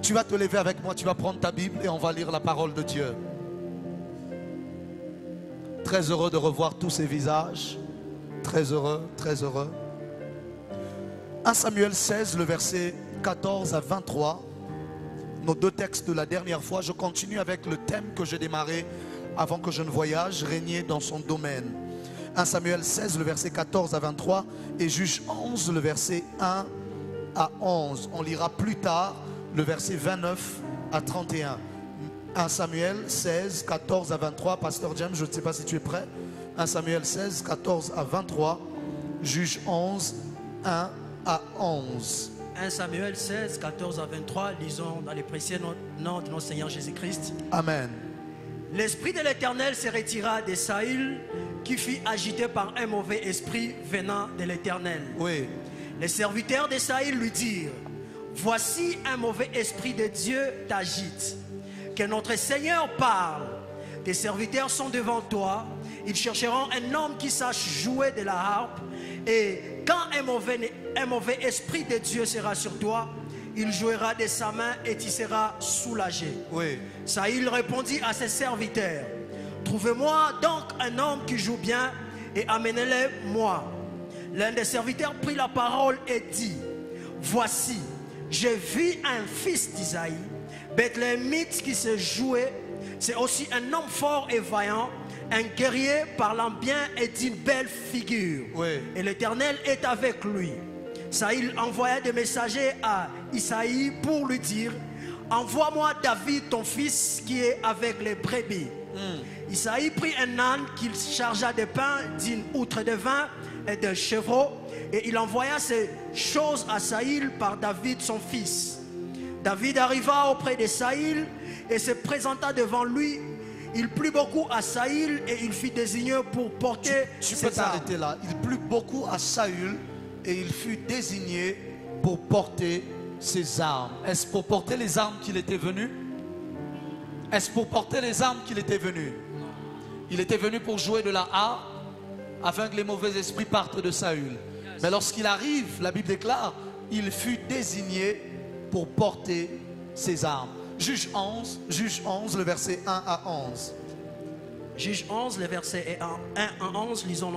Tu vas te lever avec moi, tu vas prendre ta Bible et on va lire la parole de Dieu. Très heureux de revoir tous ces visages. Très heureux, très heureux. 1 Samuel 16, le verset 14 à 23. Nos deux textes de la dernière fois. Je continue avec le thème que j'ai démarré avant que je ne voyage, régner dans son domaine. 1 Samuel 16, le verset 14 à 23 et Juge 11, le verset 1 à 11. On lira plus tard le verset 29 à 31. 1 Samuel 16, 14 à 23. Pasteur James, je ne sais pas si tu es prêt. 1 Samuel 16, 14 à 23. Juge 11, 1 à 11. 1 Samuel 16, 14 à 23. Lisons dans les précieux noms de notre Seigneur Jésus-Christ. Amen. L'esprit de l'Éternel se retira de Saül, qui fut agité par un mauvais esprit venant de l'Éternel. Oui. Les serviteurs de Saül lui dirent: voici un mauvais esprit de Dieu t'agite. Que notre Seigneur parle. Tes serviteurs sont devant toi. Ils chercheront un homme qui sache jouer de la harpe. Et quand un mauvais esprit de Dieu sera sur toi, il jouera de sa main et tu seras soulagé. Oui. Saül répondit à ses serviteurs: trouvez-moi donc un homme qui joue bien et amenez-le-moi. L'un des serviteurs prit la parole et dit: voici, j'ai vu un fils d'Isaïe, Bethléemite, qui se jouait. C'est aussi un homme fort et vaillant, un guerrier parlant bien et d'une belle figure. Oui. Et l'Éternel est avec lui. Saül envoya des messagers à Isaïe pour lui dire: envoie-moi David ton fils qui est avec les brebis. Isaïe prit un âne qu'il chargea de pain, d'une outre de vin et d'un chevreau, et il envoya ces choses à Saül par David son fils. David arriva auprès de Saül et se présenta devant lui. Il plut beaucoup à Saül et il fut désigné pour porter Tu ses peux t'arrêter armes. là. Il plut beaucoup à Saül et il fut désigné pour porter ses armes. Est-ce pour porter les armes qu'il était venu? Est-ce pour porter les armes qu'il était venu? Il était venu pour jouer de la harpe afin que les mauvais esprits partent de Saül. Mais lorsqu'il arrive, la Bible déclare, il fut désigné pour porter ses armes. Juge 11, le verset 1 à 11. Juge 11, le verset 1 à 11, lisons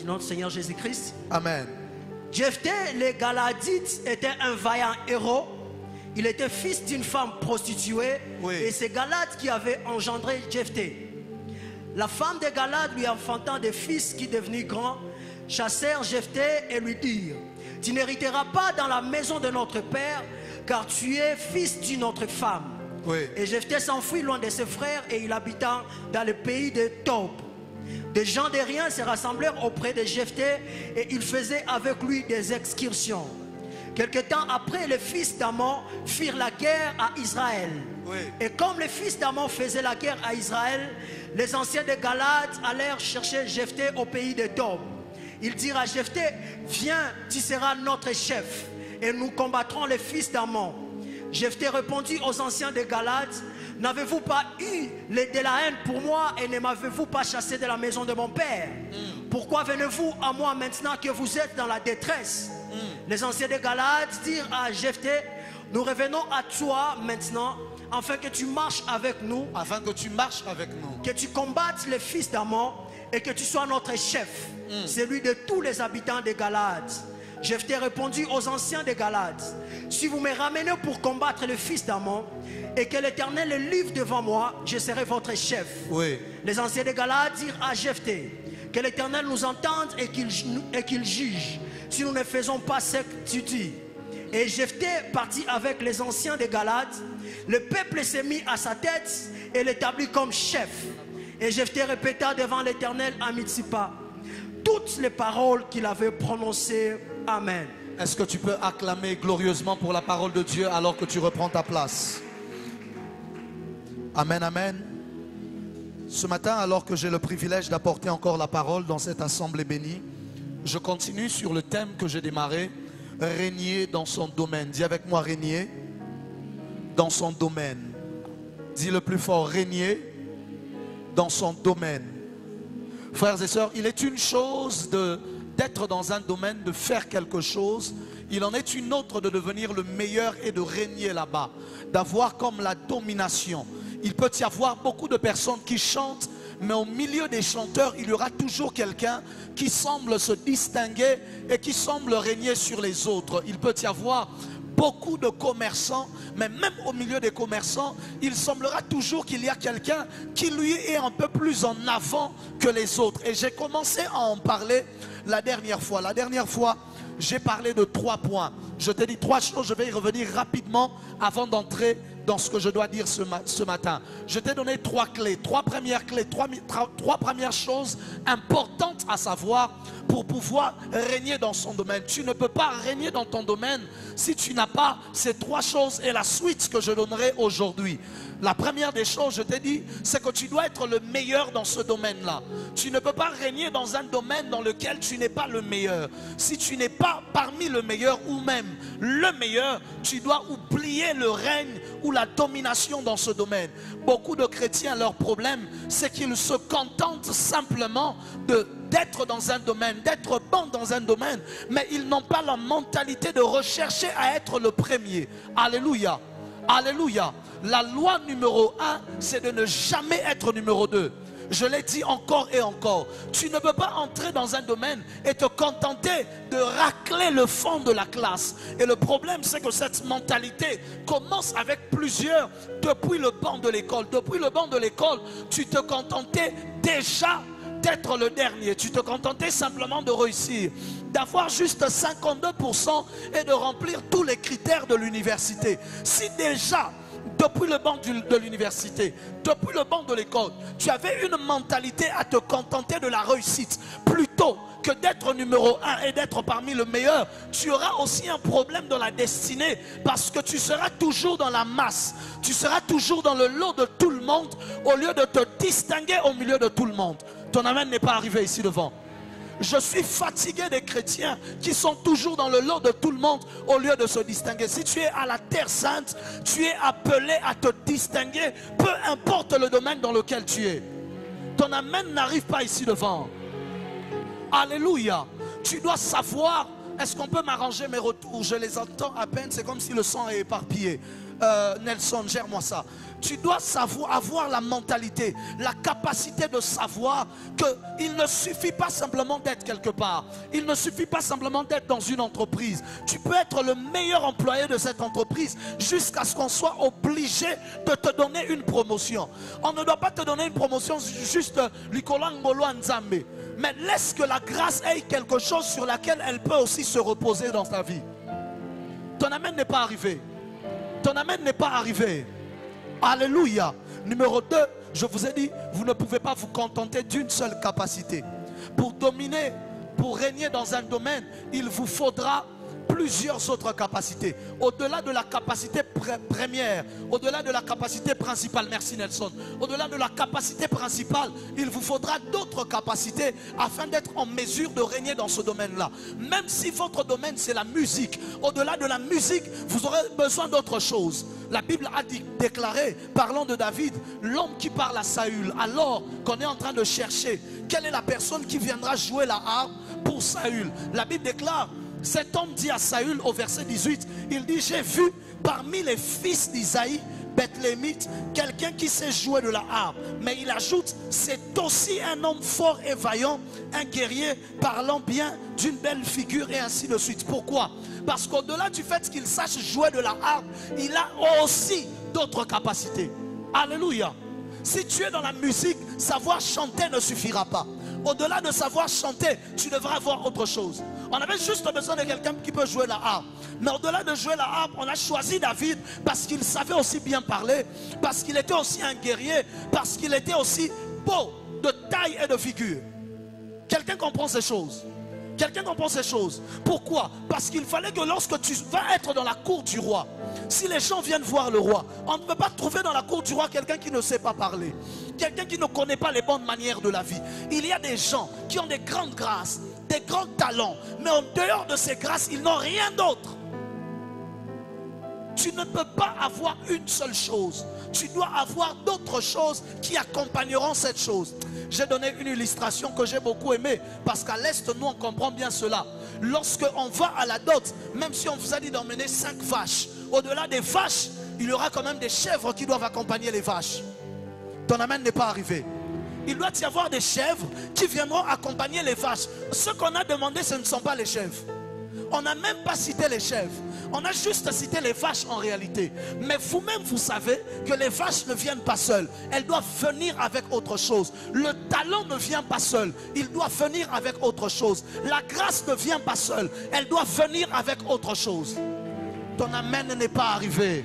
notre Seigneur Jésus-Christ. Amen. Jephthé, le Galadite, était un vaillant héros. Il était fils d'une femme prostituée. Oui. Et c'est Galad qui avait engendré Jephthé. La femme de Galad lui enfantant des fils qui, devenus grands, chassèrent Jephthé et lui dirent: tu n'hériteras pas dans la maison de notre père, car tu es fils d'une autre femme. Oui. Et Jephthé s'enfuit loin de ses frères et il habita dans le pays de Tob. Des gens de rien se rassemblèrent auprès de Jephthé et ils faisaient avec lui des excursions. Quelque temps après, les fils d'Amon firent la guerre à Israël. Oui. Et comme les fils d'Amon faisaient la guerre à Israël, les anciens de Galad allèrent chercher Jephthé au pays de Tob. Ils dirent à Jephthé: viens, tu seras notre chef et nous combattrons les fils d'Amon. Jephthé répondit aux anciens de Galad: n'avez-vous pas eu de la haine pour moi et ne m'avez-vous pas chassé de la maison de mon père? Pourquoi venez-vous à moi maintenant que vous êtes dans la détresse? Les anciens de Galad dirent à Jephthé: nous revenons à toi maintenant, afin que tu marches avec nous, Afin que tu marches avec nous. que tu combattes les fils d'Amon et que tu sois notre chef, celui de tous les habitants de Galad. Jephthé répondit aux anciens de Galad: si vous me ramenez pour combattre le fils d'Amon et que l'Éternel le livre devant moi, je serai votre chef. Oui. Les anciens de Galad dirent à Jephthé: que l'Éternel nous entende et qu'il juge si nous ne faisons pas ce que tu dis. Et Jephthé partit avec les anciens de Galad. Le peuple s'est mis à sa tête et l'établit comme chef. Et Jephthé répéta devant l'Éternel à Mitzipha toutes les paroles qu'il avait prononcées. Amen. Est-ce que tu peux acclamer glorieusement pour la parole de Dieu alors que tu reprends ta place? Amen, amen. Ce matin, alors que j'ai le privilège d'apporter encore la parole dans cette assemblée bénie, je continue sur le thème que j'ai démarré, régner dans son domaine. Dis avec moi, régner dans son domaine. Dis le plus fort, régner dans son domaine. Frères et sœurs, il est une chose d'être dans un domaine, de faire quelque chose. Il en est une autre de devenir le meilleur et de régner là-bas, d'avoir comme la domination. Il peut y avoir beaucoup de personnes qui chantent, mais au milieu des chanteurs, il y aura toujours quelqu'un qui semble se distinguer et qui semble régner sur les autres. Il peut y avoir beaucoup de commerçants, mais même au milieu des commerçants, il semblera toujours qu'il y a quelqu'un qui lui est un peu plus en avant que les autres. Et j'ai commencé à en parler la dernière fois. La dernière fois, j'ai parlé de 3 points. Je t'ai dit 3 choses, je vais y revenir rapidement avant d'entrer dans ce que je dois dire ce matin. Je t'ai donné 3 clés, 3 premières clés, 3 premières choses importantes à savoir pour pouvoir régner dans son domaine. Tu ne peux pas régner dans ton domaine si tu n'as pas ces 3 choses et la suite que je donnerai aujourd'hui. La première des choses, je t'ai dit, c'est que tu dois être le meilleur dans ce domaine-là. Tu ne peux pas régner dans un domaine dans lequel tu n'es pas le meilleur. Si tu n'es pas parmi le meilleur ou même le meilleur, tu dois oublier le règne ou la domination dans ce domaine. Beaucoup de chrétiens, leur problème, c'est qu'ils se contentent simplement d'être dans un domaine, d'être bon dans un domaine, mais ils n'ont pas la mentalité de rechercher à être le premier. Alléluia. Alléluia. La loi numéro 1, c'est de ne jamais être numéro 2. Je l'ai dit encore et encore. Tu ne peux pas entrer dans un domaine et te contenter de racler le fond de la classe. Et le problème, c'est que cette mentalité commence avec plusieurs depuis le banc de l'école. Depuis le banc de l'école, tu te contentais déjà d'être le dernier. Tu te contentais simplement de réussir, d'avoir juste 52% et de remplir tous les critères de l'université. Si déjà, depuis le banc de l'université, depuis le banc de l'école, tu avais une mentalité à te contenter de la réussite plutôt que d'être numéro 1 et d'être parmi le meilleur, tu auras aussi un problème dans la destinée parce que tu seras toujours dans la masse, tu seras toujours dans le lot de tout le monde au lieu de te distinguer au milieu de tout le monde. Ton amen n'est pas arrivé ici devant. Je suis fatigué des chrétiens qui sont toujours dans le lot de tout le monde au lieu de se distinguer. Si tu es à la terre sainte, tu es appelé à te distinguer, peu importe le domaine dans lequel tu es. Ton amen n'arrive pas ici devant. Alléluia. Tu dois savoir, est-ce qu'on peut m'arranger mes retours? Je les entends à peine, c'est comme si le sang est éparpillé. Nelson, gère-moi ça. Tu dois savoir, avoir la mentalité, la capacité de savoir qu'il ne suffit pas simplement d'être quelque part. Il ne suffit pas simplement d'être dans une entreprise. Tu peux être le meilleur employé de cette entreprise jusqu'à ce qu'on soit obligé de te donner une promotion. On ne doit pas te donner une promotion juste Likolangolo Nzambe. Mais laisse que la grâce ait quelque chose sur laquelle elle peut aussi se reposer dans ta vie. Ton amen n'est pas arrivé. Ton amen n'est pas arrivé. Alléluia. Numéro 2, je vous ai dit, vous ne pouvez pas vous contenter d'une seule capacité. Pour dominer, pour régner dans un domaine, il vous faudra plusieurs autres capacités. Au-delà de la capacité première, au-delà de la capacité principale, merci Nelson, au-delà de la capacité principale, il vous faudra d'autres capacités afin d'être en mesure de régner dans ce domaine-là. Même si votre domaine c'est la musique, au-delà de la musique, vous aurez besoin d'autre chose. La Bible a déclaré, parlant de David, l'homme qui parle à Saül, alors qu'on est en train de chercher quelle est la personne qui viendra jouer la harpe pour Saül. La Bible déclare, cet homme dit à Saül au verset 18, il dit, j'ai vu parmi les fils d'Isaïe, Bethlémite, quelqu'un qui sait jouer de la harpe. Mais il ajoute, c'est aussi un homme fort et vaillant, un guerrier parlant bien, d'une belle figure et ainsi de suite. Pourquoi? Parce qu'au-delà du fait qu'il sache jouer de la harpe, il a aussi d'autres capacités. Alléluia. Si tu es dans la musique, savoir chanter ne suffira pas. Au-delà de savoir chanter, tu devras avoir autre chose. On avait juste besoin de quelqu'un qui peut jouer la harpe. Mais au-delà de jouer la harpe, on a choisi David parce qu'il savait aussi bien parler, parce qu'il était aussi un guerrier, parce qu'il était aussi beau de taille et de figure. Quelqu'un comprend ces choses? Quelqu'un comprend ces choses? Pourquoi? Parce qu'il fallait que lorsque tu vas être dans la cour du roi, si les gens viennent voir le roi, on ne peut pas trouver dans la cour du roi quelqu'un qui ne sait pas parler, quelqu'un qui ne connaît pas les bonnes manières de la vie. Il y a des gens qui ont des grandes grâces, des grands talents, mais en dehors de ces grâces, ils n'ont rien d'autre. Tu ne peux pas avoir une seule chose. Tu dois avoir d'autres choses qui accompagneront cette chose. J'ai donné une illustration que j'ai beaucoup aimée, parce qu'à l'Est, nous on comprend bien cela. Lorsque on va à la dot, même si on vous a dit d'emmener 5 vaches, au-delà des vaches, il y aura quand même des chèvres qui doivent accompagner les vaches. Ton amen n'est pas arrivé. Il doit y avoir des chèvres qui viendront accompagner les vaches. Ce qu'on a demandé, ce ne sont pas les chèvres. On n'a même pas cité les chèvres. On a juste cité les vaches en réalité. Mais vous-même, vous savez que les vaches ne viennent pas seules. Elles doivent venir avec autre chose. Le talent ne vient pas seul. Il doit venir avec autre chose. La grâce ne vient pas seule. Elle doit venir avec autre chose. Ton amen n'est pas arrivé.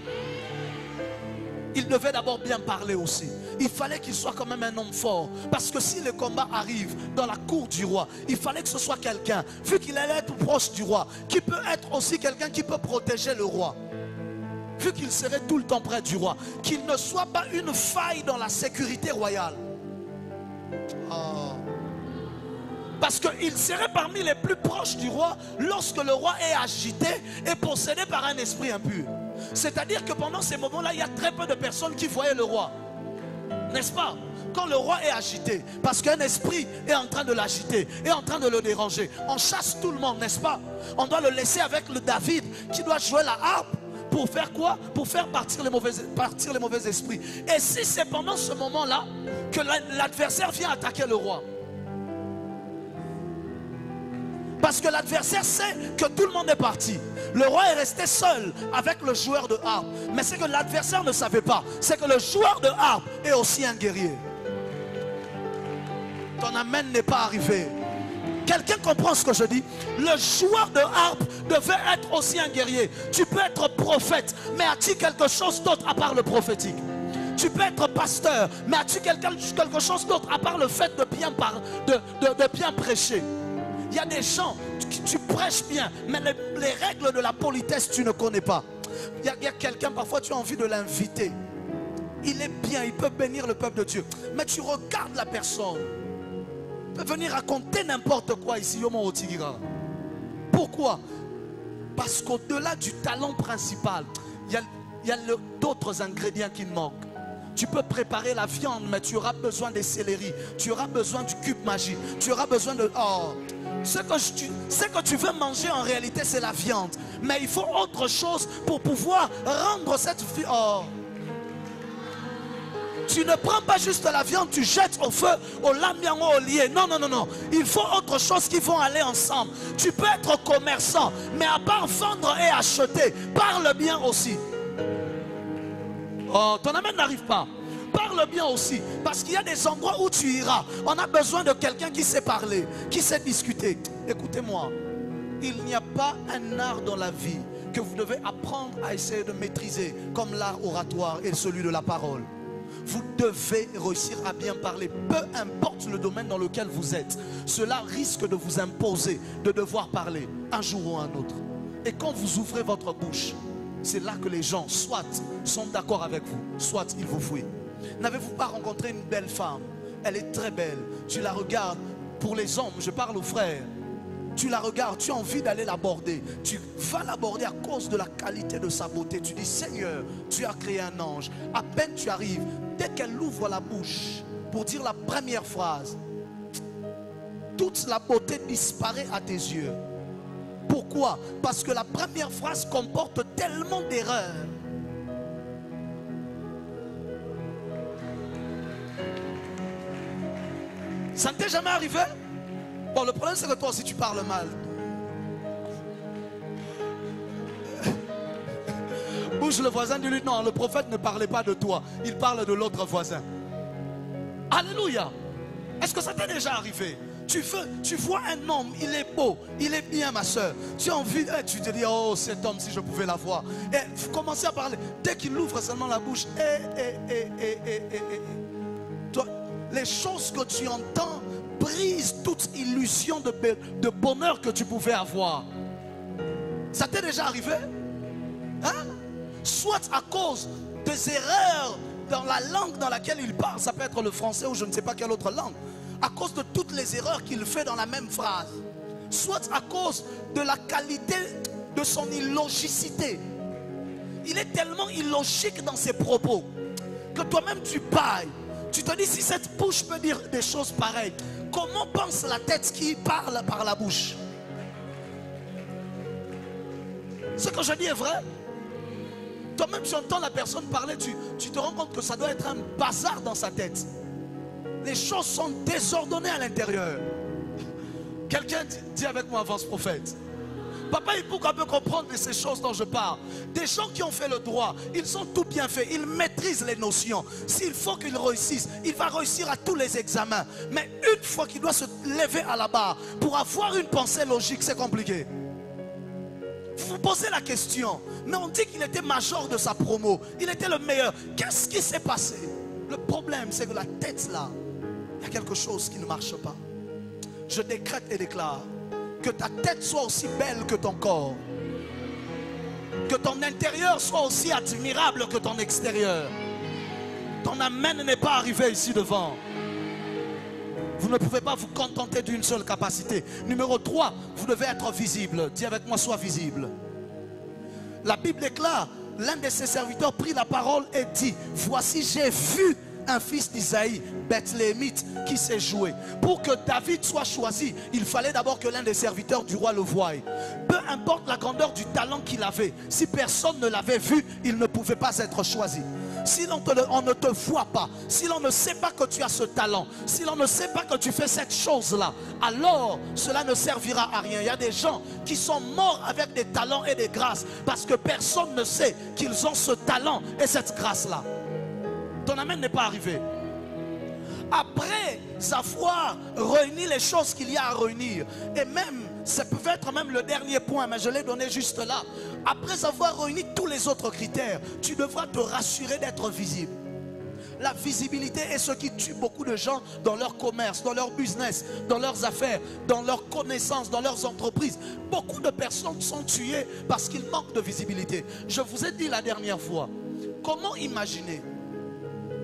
Il devait d'abord bien parler aussi. Il fallait qu'il soit quand même un homme fort. Parce que si le combat arrive dans la cour du roi, il fallait que ce soit quelqu'un, vu qu'il allait être proche du roi, qui peut être aussi quelqu'un qui peut protéger le roi. Vu qu'il serait tout le temps près du roi, qu'il ne soit pas une faille dans la sécurité royale. Parce qu'il serait parmi les plus proches du roi lorsque le roi est agité et possédé par un esprit impur. C'est-à-dire que pendant ces moments-là, il y a très peu de personnes qui voyaient le roi. N'est-ce pas? Quand le roi est agité, parce qu'un esprit est en train de l'agiter, est en train de le déranger, on chasse tout le monde, n'est-ce pas? On doit le laisser avec le David qui doit jouer la harpe. Pour faire quoi? Pour faire partir les mauvais esprits. Et si c'est pendant ce moment-là que l'adversaire vient attaquer le roi, parce que l'adversaire sait que tout le monde est parti. Le roi est resté seul avec le joueur de harpe. Mais ce que l'adversaire ne savait pas, c'est que le joueur de harpe est aussi un guerrier. Ton amen n'est pas arrivé. Quelqu'un comprend ce que je dis? Le joueur de harpe devait être aussi un guerrier. Tu peux être prophète, mais as-tu quelque chose d'autre à part le prophétique? Tu peux être pasteur, mais as-tu quelque chose d'autre à part le fait de bien prêcher? Il y a des gens, tu prêches bien, mais les règles de la politesse, tu ne connais pas. Il y a quelqu'un, parfois tu as envie de l'inviter. Il est bien, il peut bénir le peuple de Dieu. Mais tu regardes la personne. Il peut venir raconter n'importe quoi ici. Pourquoi? Parce qu'au-delà du talent principal, il y a d'autres ingrédients qui manquent. Tu peux préparer la viande, mais tu auras besoin des céleris. Tu auras besoin du cube magique. Tu auras besoin de... Ce que tu veux manger en réalité, c'est la viande. Mais il faut autre chose pour pouvoir rendre cette viande. Tu ne prends pas juste la viande, tu jettes au feu, au lamian, au lié. Non, non, non, non. Il faut autre chose qui vont aller ensemble. Tu peux être commerçant, mais à part vendre et acheter, parle bien aussi. Ton amen n'arrive pas. Parle bien aussi. Parce qu'il y a des endroits où tu iras. On a besoin de quelqu'un qui sait parler, qui sait discuter. Écoutez-moi. Il n'y a pas un art dans la vie que vous devez apprendre à essayer de maîtriser, comme l'art oratoire et celui de la parole. Vous devez réussir à bien parler. Peu importe le domaine dans lequel vous êtes. Cela risque de vous imposer de devoir parler un jour ou un autre. Et quand vous ouvrez votre bouche, c'est là que les gens soit sont d'accord avec vous, soit ils vous fuient. N'avez-vous pas rencontré une belle femme? Elle est très belle. Tu la regardes. Pour les hommes, je parle aux frères. Tu la regardes, tu as envie d'aller l'aborder. Tu vas l'aborder à cause de la qualité de sa beauté. Tu dis, Seigneur, tu as créé un ange. À peine tu arrives, dès qu'elle ouvre la bouche pour dire la première phrase, toute la beauté disparaît à tes yeux. Pourquoi? Parce que la première phrase comporte tellement d'erreurs. Ça ne t'est jamais arrivé? Bon, le problème c'est que toi aussi tu parles mal. Bouge le voisin, dis-lui non, le prophète ne parlait pas de toi, il parle de l'autre voisin. Alléluia. Est-ce que ça t'est déjà arrivé? Tu vois un homme, il est beau, il est bien ma soeur. Tu as envie, tu te dis, oh cet homme si je pouvais la voir. Et vous commencez à parler, dès qu'il ouvre seulement la bouche, toi, les choses que tu entends brisent toute illusion de bonheur que tu pouvais avoir. Ça t'est déjà arrivé? Hein? Soit à cause des erreurs dans la langue dans laquelle il parle, ça peut être le français ou je ne sais pas quelle autre langue, à cause de toutes les erreurs qu'il fait dans la même phrase, soit à cause de la qualité de son illogicité. il est tellement illogique dans ses propos que toi-même tu bailles. Tu te dis, si cette bouche peut dire des choses pareilles, comment pense la tête qui parle par la bouche? Ce que je dis est vrai. Toi-même tu entends la personne parler, tu te rends compte que ça doit être un bazar dans sa tête. Les choses sont désordonnées à l'intérieur. Quelqu'un dit avec moi avant ce prophète. Papa, il faut qu'on peut comprendre de ces choses dont je parle. Des gens qui ont fait le droit, ils ont tout bien fait, ils maîtrisent les notions. S'il faut qu'ils réussissent, il va réussir à tous les examens. Mais une fois qu'il doit se lever à la barre pour avoir une pensée logique, c'est compliqué. Vous vous posez la question, mais on dit qu'il était major de sa promo, il était le meilleur. Qu'est-ce qui s'est passé? Le problème, c'est que la tête là, il y a quelque chose qui ne marche pas. Je décrète et déclare que ta tête soit aussi belle que ton corps, que ton intérieur soit aussi admirable que ton extérieur. Ton amen n'est pas arrivé ici devant. Vous ne pouvez pas vous contenter d'une seule capacité. Numéro 3, vous devez être visible. Dis avec moi, sois visible. La Bible déclare, l'un de ses serviteurs prit la parole et dit, voici j'ai vu un fils d'Isaïe, Bethléemite, qui s'est joué. Pour que David soit choisi, il fallait d'abord que l'un des serviteurs du roi le voie. Peu importe la grandeur du talent qu'il avait, si personne ne l'avait vu, il ne pouvait pas être choisi. Si on ne te voit pas, si l'on ne sait pas que tu as ce talent, si l'on ne sait pas que tu fais cette chose-là, alors cela ne servira à rien. Il y a des gens qui sont morts avec des talents et des grâces parce que personne ne sait qu'ils ont ce talent et cette grâce-là. Ton amen n'est pas arrivé. Après avoir réuni les choses qu'il y a à réunir, et même, ça peut être même le dernier point, mais je l'ai donné juste là. Après avoir réuni tous les autres critères, tu devras te rassurer d'être visible. La visibilité est ce qui tue beaucoup de gens dans leur commerce, dans leur business, dans leurs affaires, dans leurs connaissances, dans leurs entreprises. Beaucoup de personnes sont tuées parce qu'ils manquent de visibilité. Je vous ai dit la dernière fois, comment imaginer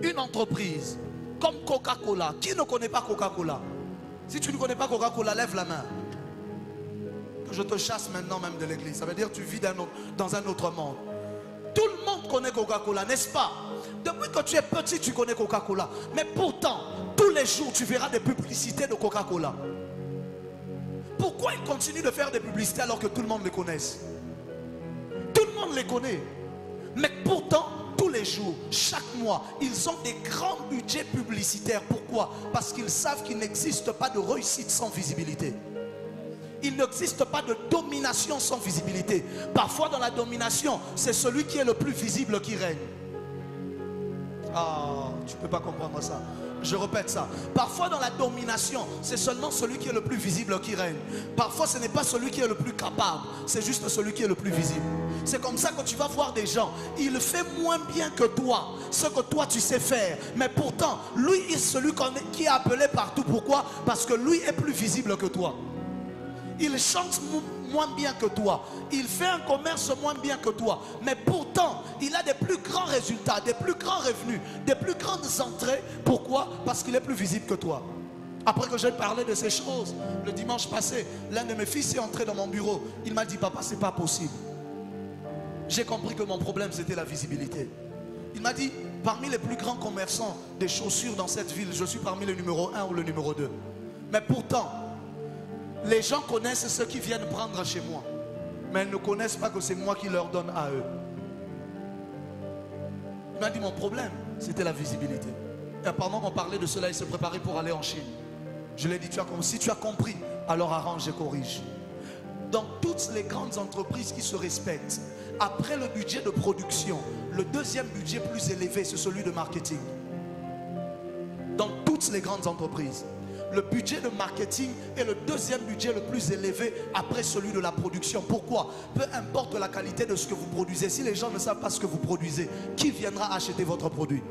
une entreprise comme Coca-Cola? Qui ne connaît pas Coca-Cola? Si tu ne connais pas Coca-Cola, lève la main. Que je te chasse maintenant même de l'église. Ça veut dire que tu vis dans un autre monde. Tout le monde connaît Coca-Cola, n'est-ce pas? Depuis que tu es petit, tu connais Coca-Cola. Mais pourtant, tous les jours, tu verras des publicités de Coca-Cola. Pourquoi ils continuent de faire des publicités alors que tout le monde les connaisse? Tout le monde les connaît. Mais pourtant, tous les jours, chaque mois, ils ont des grands budgets publicitaires. Pourquoi? Parce qu'ils savent qu'il n'existe pas de réussite sans visibilité. Il n'existe pas de domination sans visibilité. Parfois dans la domination, c'est celui qui est le plus visible qui règne. Ah, tu ne peux pas comprendre ça. Je répète ça. Parfois dans la domination, c'est seulement celui qui est le plus visible qui règne. Parfois ce n'est pas celui qui est le plus capable, c'est juste celui qui est le plus visible. C'est comme ça que tu vas voir des gens, il fait moins bien que toi, ce que toi tu sais faire. Mais pourtant, lui est celui qui est appelé partout. Pourquoi? Parce que lui est plus visible que toi. Il chante moins bien que toi. Il fait un commerce moins bien que toi. Mais pourtant, il a des plus grands résultats, des plus grands revenus, des plus grandes entrées. Pourquoi? Parce qu'il est plus visible que toi. Après que j'ai parlé de ces choses, le dimanche passé, l'un de mes fils est entré dans mon bureau. Il m'a dit, papa, c'est pas possible. J'ai compris que mon problème, c'était la visibilité. Il m'a dit, parmi les plus grands commerçants des chaussures dans cette ville, je suis parmi le numéro 1 ou le numéro 2. Mais pourtant, les gens connaissent ceux qui viennent prendre chez moi, mais ils ne connaissent pas que c'est moi qui leur donne à eux. Il m'a dit, mon problème, c'était la visibilité. Et pendant qu'on parlait de cela, il se préparait pour aller en Chine. Je lui ai dit, si tu as compris, alors arrange et corrige. Dans toutes les grandes entreprises qui se respectent, après le budget de production, le deuxième budget plus élevé, c'est celui de marketing. Dans toutes les grandes entreprises, le budget de marketing est le deuxième budget le plus élevé après celui de la production. Pourquoi? Peu importe la qualité de ce que vous produisez, si les gens ne savent pas ce que vous produisez, qui viendra acheter votre produit?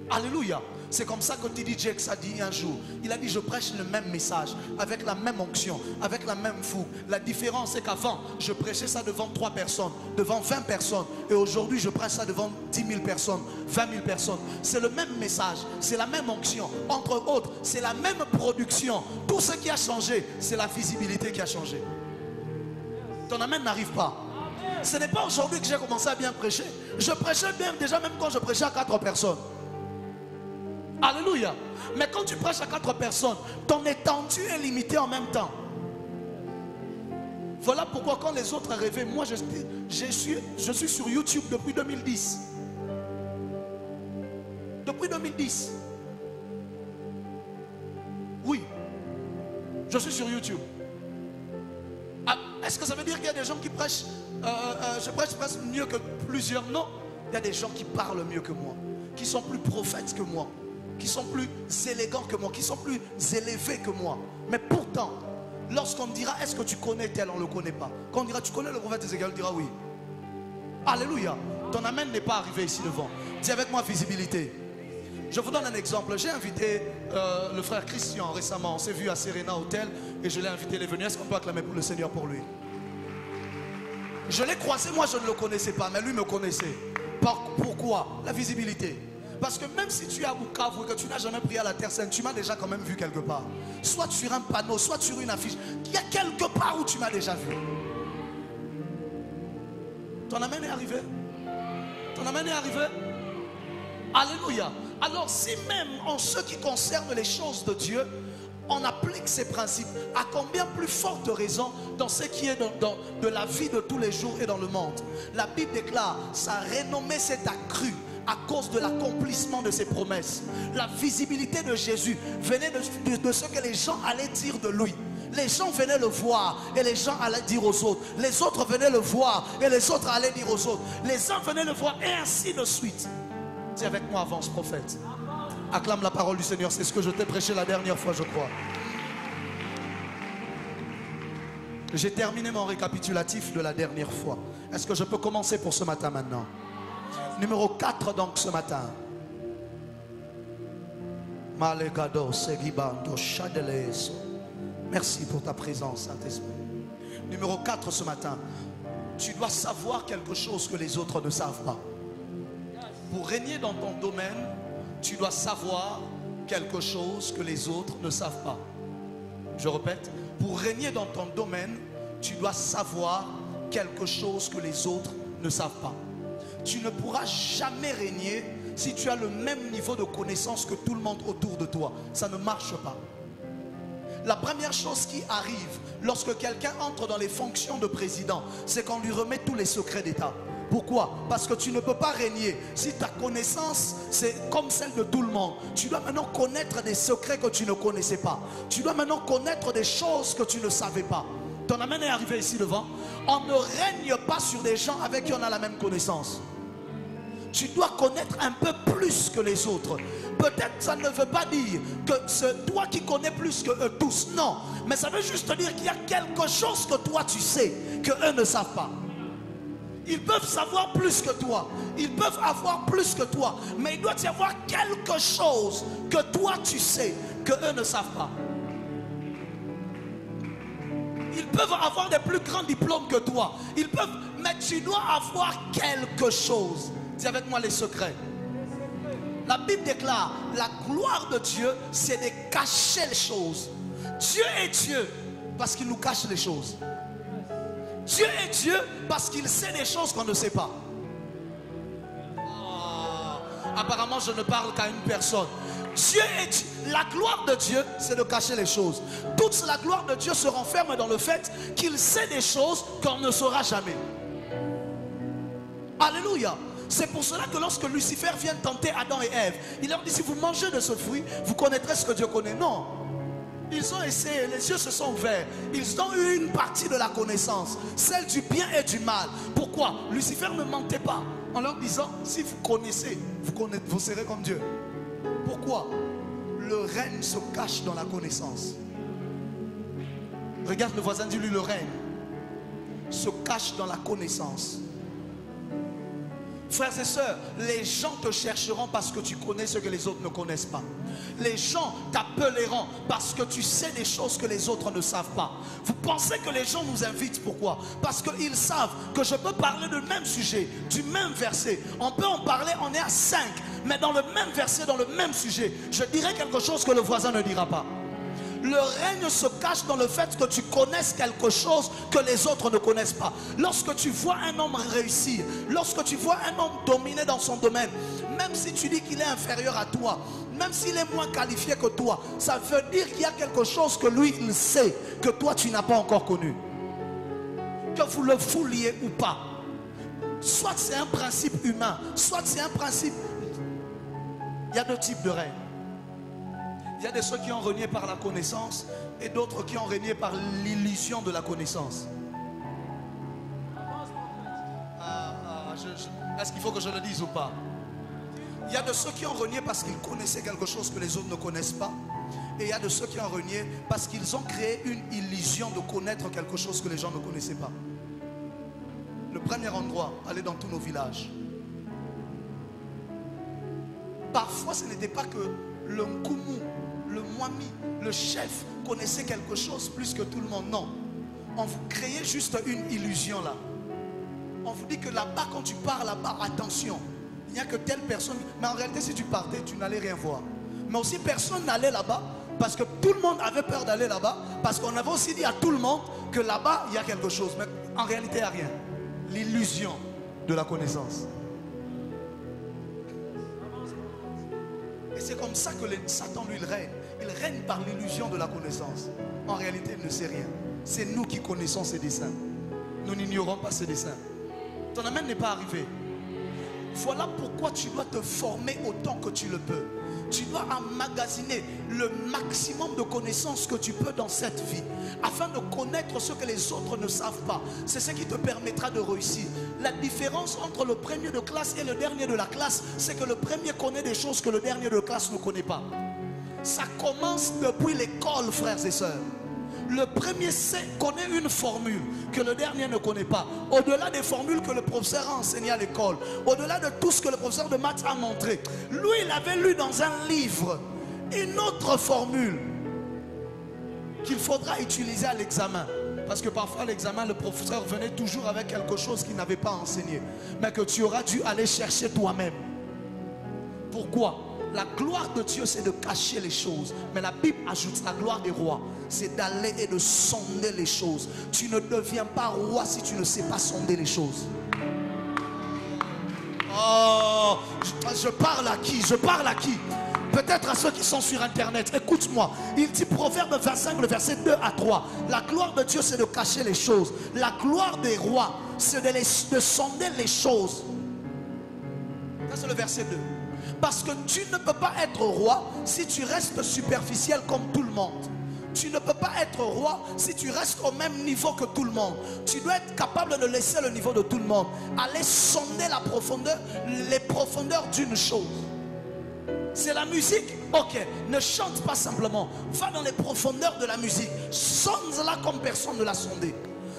Alléluia. C'est comme ça que T.D. Jakes a dit un jour. Il a dit, je prêche le même message, avec la même onction, avec la même fougue. La différence c'est qu'avant, je prêchais ça devant 3 personnes, devant 20 personnes. Et aujourd'hui, je prêche ça devant 10 000 personnes, 20 000 personnes. C'est le même message, c'est la même onction. Entre autres, c'est la même production. Tout ce qui a changé, c'est la visibilité qui a changé. Ton amen n'arrive pas. Ce n'est pas aujourd'hui que j'ai commencé à bien prêcher. Je prêchais bien déjà même quand je prêchais à 4 personnes. Alléluia. Mais quand tu prêches à 4 personnes, ton étendue est limitée en même temps. Voilà pourquoi quand les autres rêvaient, moi je suis sur YouTube depuis 2010. Depuis 2010. Oui. Je suis sur YouTube. Ah, est-ce que ça veut dire qu'il y a des gens qui prêchent je prêche presque mieux que plusieurs? Non. Il y a des gens qui parlent mieux que moi, qui sont plus prophètes que moi, qui sont plus élégants que moi, qui sont plus élevés que moi. Mais pourtant, lorsqu'on me dira, est-ce que tu connais tel, on ne le connaît pas. Quand on dira, tu connais le prophète Ézéchiel, on dira oui. Alléluia. Ton amen n'est pas arrivé ici devant. Dis avec moi visibilité. Je vous donne un exemple. J'ai invité le frère Christian récemment. On s'est vu à Serena Hotel et je l'ai invité, il est venu. Est-ce qu'on peut acclamer pour le Seigneur pour lui? Je l'ai croisé, moi je ne le connaissais pas, mais lui me connaissait. Pourquoi? La visibilité. Parce que même si tu es à Bukavu et que tu n'as jamais prié à la Terre Sainte, tu m'as déjà quand même vu quelque part. Soit sur un panneau, soit sur une affiche. Il y a quelque part où tu m'as déjà vu. Ton amen est arrivé? Ton amen est arrivé? Alléluia. Alors si même en ce qui concerne les choses de Dieu, on applique ces principes, à combien plus forte raison dans ce qui est de la vie de tous les jours et dans le monde. La Bible déclare, sa renommée s'est accrue à cause de l'accomplissement de ses promesses. La visibilité de Jésus venait de ce que les gens allaient dire de lui. Les gens venaient le voir et les gens allaient dire aux autres. Les autres venaient le voir et les autres allaient dire aux autres. Les uns venaient le voir et ainsi de suite. Dis avec moi, avance prophète. Acclame la parole du Seigneur. C'est ce que je t'ai prêché la dernière fois, je crois. J'ai terminé mon récapitulatif de la dernière fois. Est-ce que je peux commencer pour ce matin maintenant? Numéro 4 donc ce matin. Merci pour ta présence, Saint-Esprit. Numéro 4 ce matin. Tu dois savoir quelque chose que les autres ne savent pas. Pour régner dans ton domaine, tu dois savoir quelque chose que les autres ne savent pas. Je répète, pour régner dans ton domaine, tu dois savoir quelque chose que les autres ne savent pas. Tu ne pourras jamais régner si tu as le même niveau de connaissance que tout le monde autour de toi. Ça ne marche pas. La première chose qui arrive lorsque quelqu'un entre dans les fonctions de président, c'est qu'on lui remet tous les secrets d'État. Pourquoi? Parce que tu ne peux pas régner si ta connaissance c'est comme celle de tout le monde. Tu dois maintenant connaître des secrets que tu ne connaissais pas. Tu dois maintenant connaître des choses que tu ne savais pas. Ton amen est arrivé ici devant. On ne règne pas sur des gens avec qui on a la même connaissance. Tu dois connaître un peu plus que les autres. Peut-être ça ne veut pas dire que c'est toi qui connais plus que eux tous. Non, mais ça veut juste dire qu'il y a quelque chose que toi tu sais que eux ne savent pas. Ils peuvent savoir plus que toi. Ils peuvent avoir plus que toi. Mais il doit y avoir quelque chose que toi tu sais que eux ne savent pas. Ils peuvent avoir des plus grands diplômes que toi. Ils peuvent, mais tu dois avoir quelque chose. Dis avec moi les secrets. La Bible déclare, la gloire de Dieu, c'est de cacher les choses. Dieu est Dieu parce qu'il nous cache les choses. Dieu est Dieu parce qu'il sait des choses qu'on ne sait pas. Apparemment, je ne parle qu'à une personne. Dieu est Dieu. La gloire de Dieu, c'est de cacher les choses. Toute la gloire de Dieu se renferme dans le fait qu'il sait des choses qu'on ne saura jamais. Alléluia. C'est pour cela que lorsque Lucifer vient tenter Adam et Ève, il leur dit, si vous mangez de ce fruit, vous connaîtrez ce que Dieu connaît. Non. Ils ont essayé, les yeux se sont ouverts. Ils ont eu une partie de la connaissance, celle du bien et du mal. Pourquoi? Lucifer ne mentait pas en leur disant, si vous connaissez, vous serez comme Dieu. Pourquoi? Le règne se cache dans la connaissance. Regarde le voisin, dis-lui, le règne se cache dans la connaissance. Frères et sœurs, les gens te chercheront parce que tu connais ce que les autres ne connaissent pas. Les gens t'appelleront parce que tu sais des choses que les autres ne savent pas. Vous pensez que les gens nous invitent, pourquoi? Parce qu'ils savent que je peux parler du même sujet, du même verset. On peut en parler, on est à 5, mais dans le même verset, dans le même sujet, je dirai quelque chose que le voisin ne dira pas. Le règne se cache dans le fait que tu connaisses quelque chose que les autres ne connaissent pas. Lorsque tu vois un homme réussir, lorsque tu vois un homme dominer dans son domaine, même si tu dis qu'il est inférieur à toi, même s'il est moins qualifié que toi, ça veut dire qu'il y a quelque chose que lui, il sait, que toi, tu n'as pas encore connu. Que vous le vouliez ou pas. Soit c'est un principe humain, soit c'est un principe... Il y a deux types de règne. Il y a de ceux qui ont régné par la connaissance et d'autres qui ont régné par l'illusion de la connaissance. Est-ce qu'il faut que je le dise ou pas? Il y a de ceux qui ont régné parce qu'ils connaissaient quelque chose que les autres ne connaissent pas. Et il y a de ceux qui ont régné parce qu'ils ont créé une illusion de connaître quelque chose que les gens ne connaissaient pas. Le premier endroit, aller dans tous nos villages. Parfois, ce n'était pas que le Nkumu, le Mwami, le chef connaissait quelque chose plus que tout le monde. Non. On vous créait juste une illusion là. On vous dit que là-bas, quand tu pars là-bas, attention. Il n'y a que telle personne. Mais en réalité, si tu partais, tu n'allais rien voir. Mais aussi, personne n'allait là-bas parce que tout le monde avait peur d'aller là-bas. Parce qu'on avait aussi dit à tout le monde que là-bas, il y a quelque chose. Mais en réalité, il n'y a rien. L'illusion de la connaissance. Et c'est comme ça que Satan, lui, il règne. Il règne par l'illusion de la connaissance. En réalité, il ne sait rien. C'est nous qui connaissons ses desseins. Nous n'ignorons pas ses desseins. Ton amène n'est pas arrivé. Voilà pourquoi tu dois te former autant que tu le peux. Tu dois emmagasiner le maximum de connaissances que tu peux dans cette vie, afin de connaître ce que les autres ne savent pas. C'est ce qui te permettra de réussir. La différence entre le premier de classe et le dernier de la classe, c'est que le premier connaît des choses que le dernier de classe ne connaît pas. Ça commence depuis l'école, frères et sœurs. Le premier connaît une formule que le dernier ne connaît pas. Au-delà des formules que le professeur a enseignées à l'école, au-delà de tout ce que le professeur de maths a montré, lui, il avait lu dans un livre une autre formule qu'il faudra utiliser à l'examen. Parce que parfois, à l'examen, le professeur venait toujours avec quelque chose qu'il n'avait pas enseigné, mais que tu auras dû aller chercher toi-même. Pourquoi? La gloire de Dieu, c'est de cacher les choses. Mais la Bible ajoute la gloire des rois, c'est d'aller et de sonder les choses. Tu ne deviens pas roi si tu ne sais pas sonder les choses. Oh, je parle à qui? Je parle à qui? Peut-être à ceux qui sont sur internet. Écoute-moi. Il dit Proverbe 25, le verset 2 à 3. La gloire de Dieu, c'est de cacher les choses. La gloire des rois, c'est de sonder les choses. Ça, c'est le verset 2. Parce que tu ne peux pas être roi si tu restes superficiel comme tout le monde. Tu ne peux pas être roi si tu restes au même niveau que tout le monde. Tu dois être capable de laisser le niveau de tout le monde. Aller sonder la profondeur, les profondeurs d'une chose. C'est la musique, ok. Ne chante pas simplement. Va dans les profondeurs de la musique. Sonde-la comme personne ne l'a sondé.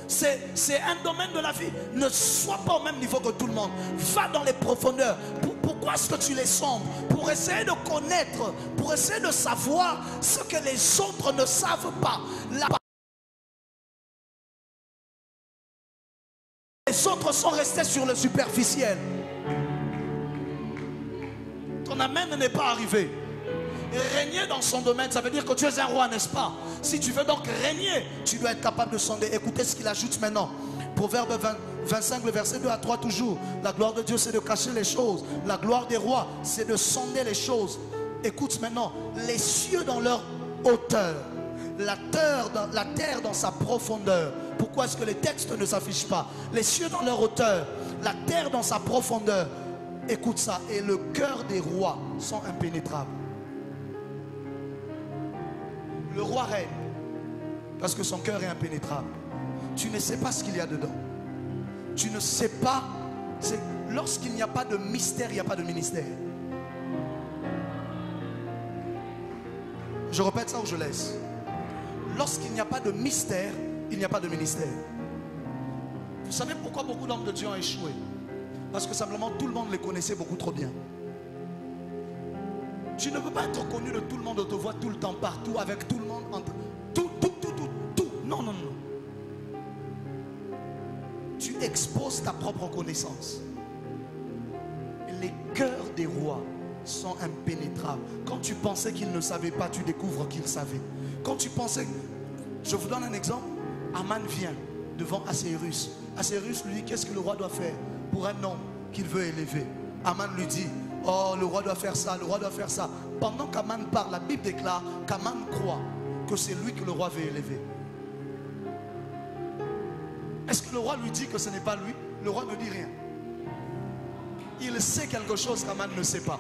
C'est un domaine de la vie. Ne sois pas au même niveau que tout le monde. Va dans les profondeurs. Pourquoi est-ce que tu les sondes? Pour essayer de connaître, pour essayer de savoir ce que les autres ne savent pas. Les autres sont restés sur le superficiel. Ton amen n'est pas arrivé. Régner dans son domaine, ça veut dire que tu es un roi, n'est-ce pas? Si tu veux donc régner, tu dois être capable de sonder. Écoutez ce qu'il ajoute maintenant. Proverbe 25, le verset 2 à 3 toujours. La gloire de Dieu, c'est de cacher les choses. La gloire des rois, c'est de sonder les choses. Écoute maintenant. Les cieux dans leur hauteur, la terre dans sa profondeur. Pourquoi est-ce que les textes ne s'affichent pas? Les cieux dans leur hauteur, la terre dans sa profondeur. Écoute ça. Et le cœur des rois sont impénétrables. Le roi règne parce que son cœur est impénétrable. Tu ne sais pas ce qu'il y a dedans. Tu ne sais pas. Lorsqu'il n'y a pas de mystère, il n'y a pas de ministère. Je répète ça ou je laisse? Lorsqu'il n'y a pas de mystère, il n'y a pas de ministère. Vous savez pourquoi beaucoup d'hommes de Dieu ont échoué? Parce que simplement tout le monde les connaissait beaucoup trop bien. Tu ne peux pas être connu de tout le monde, on te voit tout le temps, partout, avec tout le monde, tout. Non. Tu exposes ta propre connaissance. Les cœurs des rois sont impénétrables. Quand tu pensais qu'il ne savait pas, tu découvres qu'il savait. Quand tu pensais... Je vous donne un exemple. Aman vient devant Assuérus. Assuérus lui dit, qu'est-ce que le roi doit faire pour un homme qu'il veut élever? Aman lui dit, oh, le roi doit faire ça, le roi doit faire ça. Pendant qu'Aman parle, la Bible déclare qu'Aman croit que c'est lui que le roi veut élever. Est-ce que le roi lui dit que ce n'est pas lui? Le roi ne dit rien. Il sait quelque chose qu'Aman ne sait pas.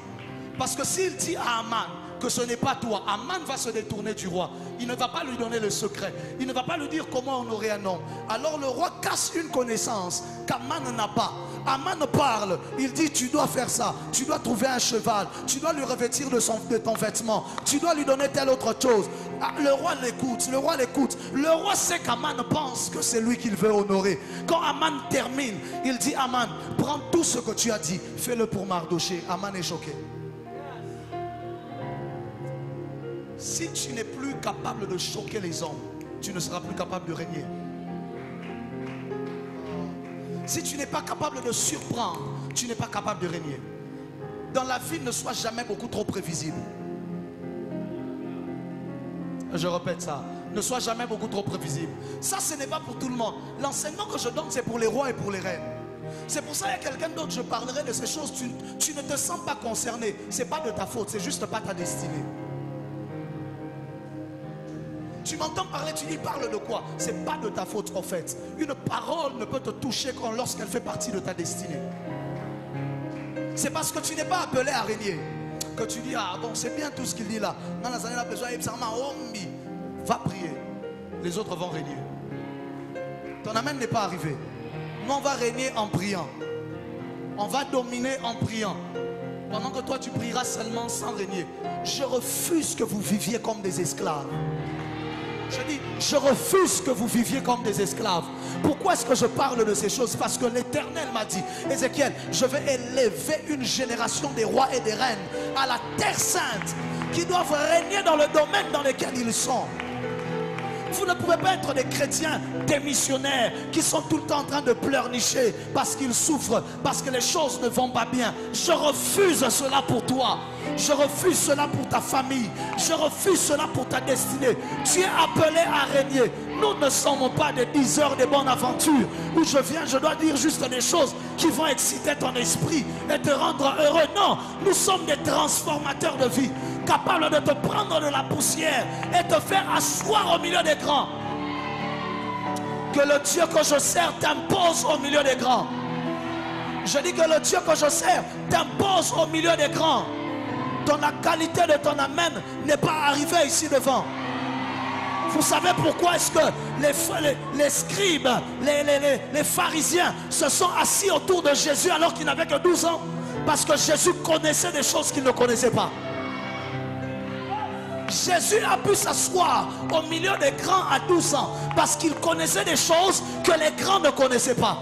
Parce que s'il dit à Aman que ce n'est pas toi, Aman va se détourner du roi. Il ne va pas lui donner le secret. Il ne va pas lui dire comment honorer un homme. Alors le roi casse une connaissance qu'Aman n'a pas. Aman parle, il dit tu dois faire ça, tu dois trouver un cheval, tu dois lui revêtir de ton vêtement, tu dois lui donner telle autre chose. Le roi l'écoute, le roi l'écoute. Le roi sait qu'Aman pense que c'est lui qu'il veut honorer. Quand Aman termine, il dit Aman, prends tout ce que tu as dit, fais-le pour Mardoché. Aman est choqué. Si tu n'es plus capable de choquer les hommes, tu ne seras plus capable de régner. Si tu n'es pas capable de surprendre, tu n'es pas capable de régner. Dans la vie, ne sois jamais beaucoup trop prévisible. Je répète ça. Ne sois jamais beaucoup trop prévisible. Ça, ce n'est pas pour tout le monde. L'enseignement que je donne, c'est pour les rois et pour les reines. C'est pour ça qu'il y a quelqu'un d'autre, je parlerai de ces choses. Tu ne te sens pas concerné. Ce n'est pas de ta faute, c'est juste pas ta destinée. Tu m'entends parler, tu dis parle de quoi? C'est pas de ta faute en fait. Une parole ne peut te toucher que lorsqu'elle fait partie de ta destinée. C'est parce que tu n'es pas appelé à régner que tu dis ah bon c'est bien tout ce qu'il dit là. Va prier. Les autres vont régner. Ton amen n'est pas arrivé. Nous on va régner en priant. On va dominer en priant. Pendant que toi tu prieras seulement sans régner. Je refuse que vous viviez comme des esclaves. Je dis, je refuse que vous viviez comme des esclaves. Pourquoi est-ce que je parle de ces choses? Parce que l'Éternel m'a dit, Ézéchiel, je vais élever une génération des rois et des reines à la terre sainte qui doivent régner dans le domaine dans lequel ils sont. Vous ne pouvez pas être des chrétiens démissionnaires qui sont tout le temps en train de pleurnicher parce qu'ils souffrent, parce que les choses ne vont pas bien. Je refuse cela pour toi. Je refuse cela pour ta famille. Je refuse cela pour ta destinée. Tu es appelé à régner. Nous ne sommes pas des 10 heures de bonne aventure où je viens, je dois dire juste des choses qui vont exciter ton esprit et te rendre heureux. Non, nous sommes des transformateurs de vie, capables de te prendre de la poussière et te faire asseoir au milieu des grands. Que le Dieu que je sers t'impose au milieu des grands. Je dis que le Dieu que je sers t'impose au milieu des grands. La qualité de ton amen n'est pas arrivée ici devant. Vous savez pourquoi est-ce que les scribes, les pharisiens se sont assis autour de Jésus alors qu'il n'avait que 12 ans? Parce que Jésus connaissait des choses qu'ils ne connaissaient pas. Jésus a pu s'asseoir au milieu des grands à 12 ans parce qu'il connaissait des choses que les grands ne connaissaient pas.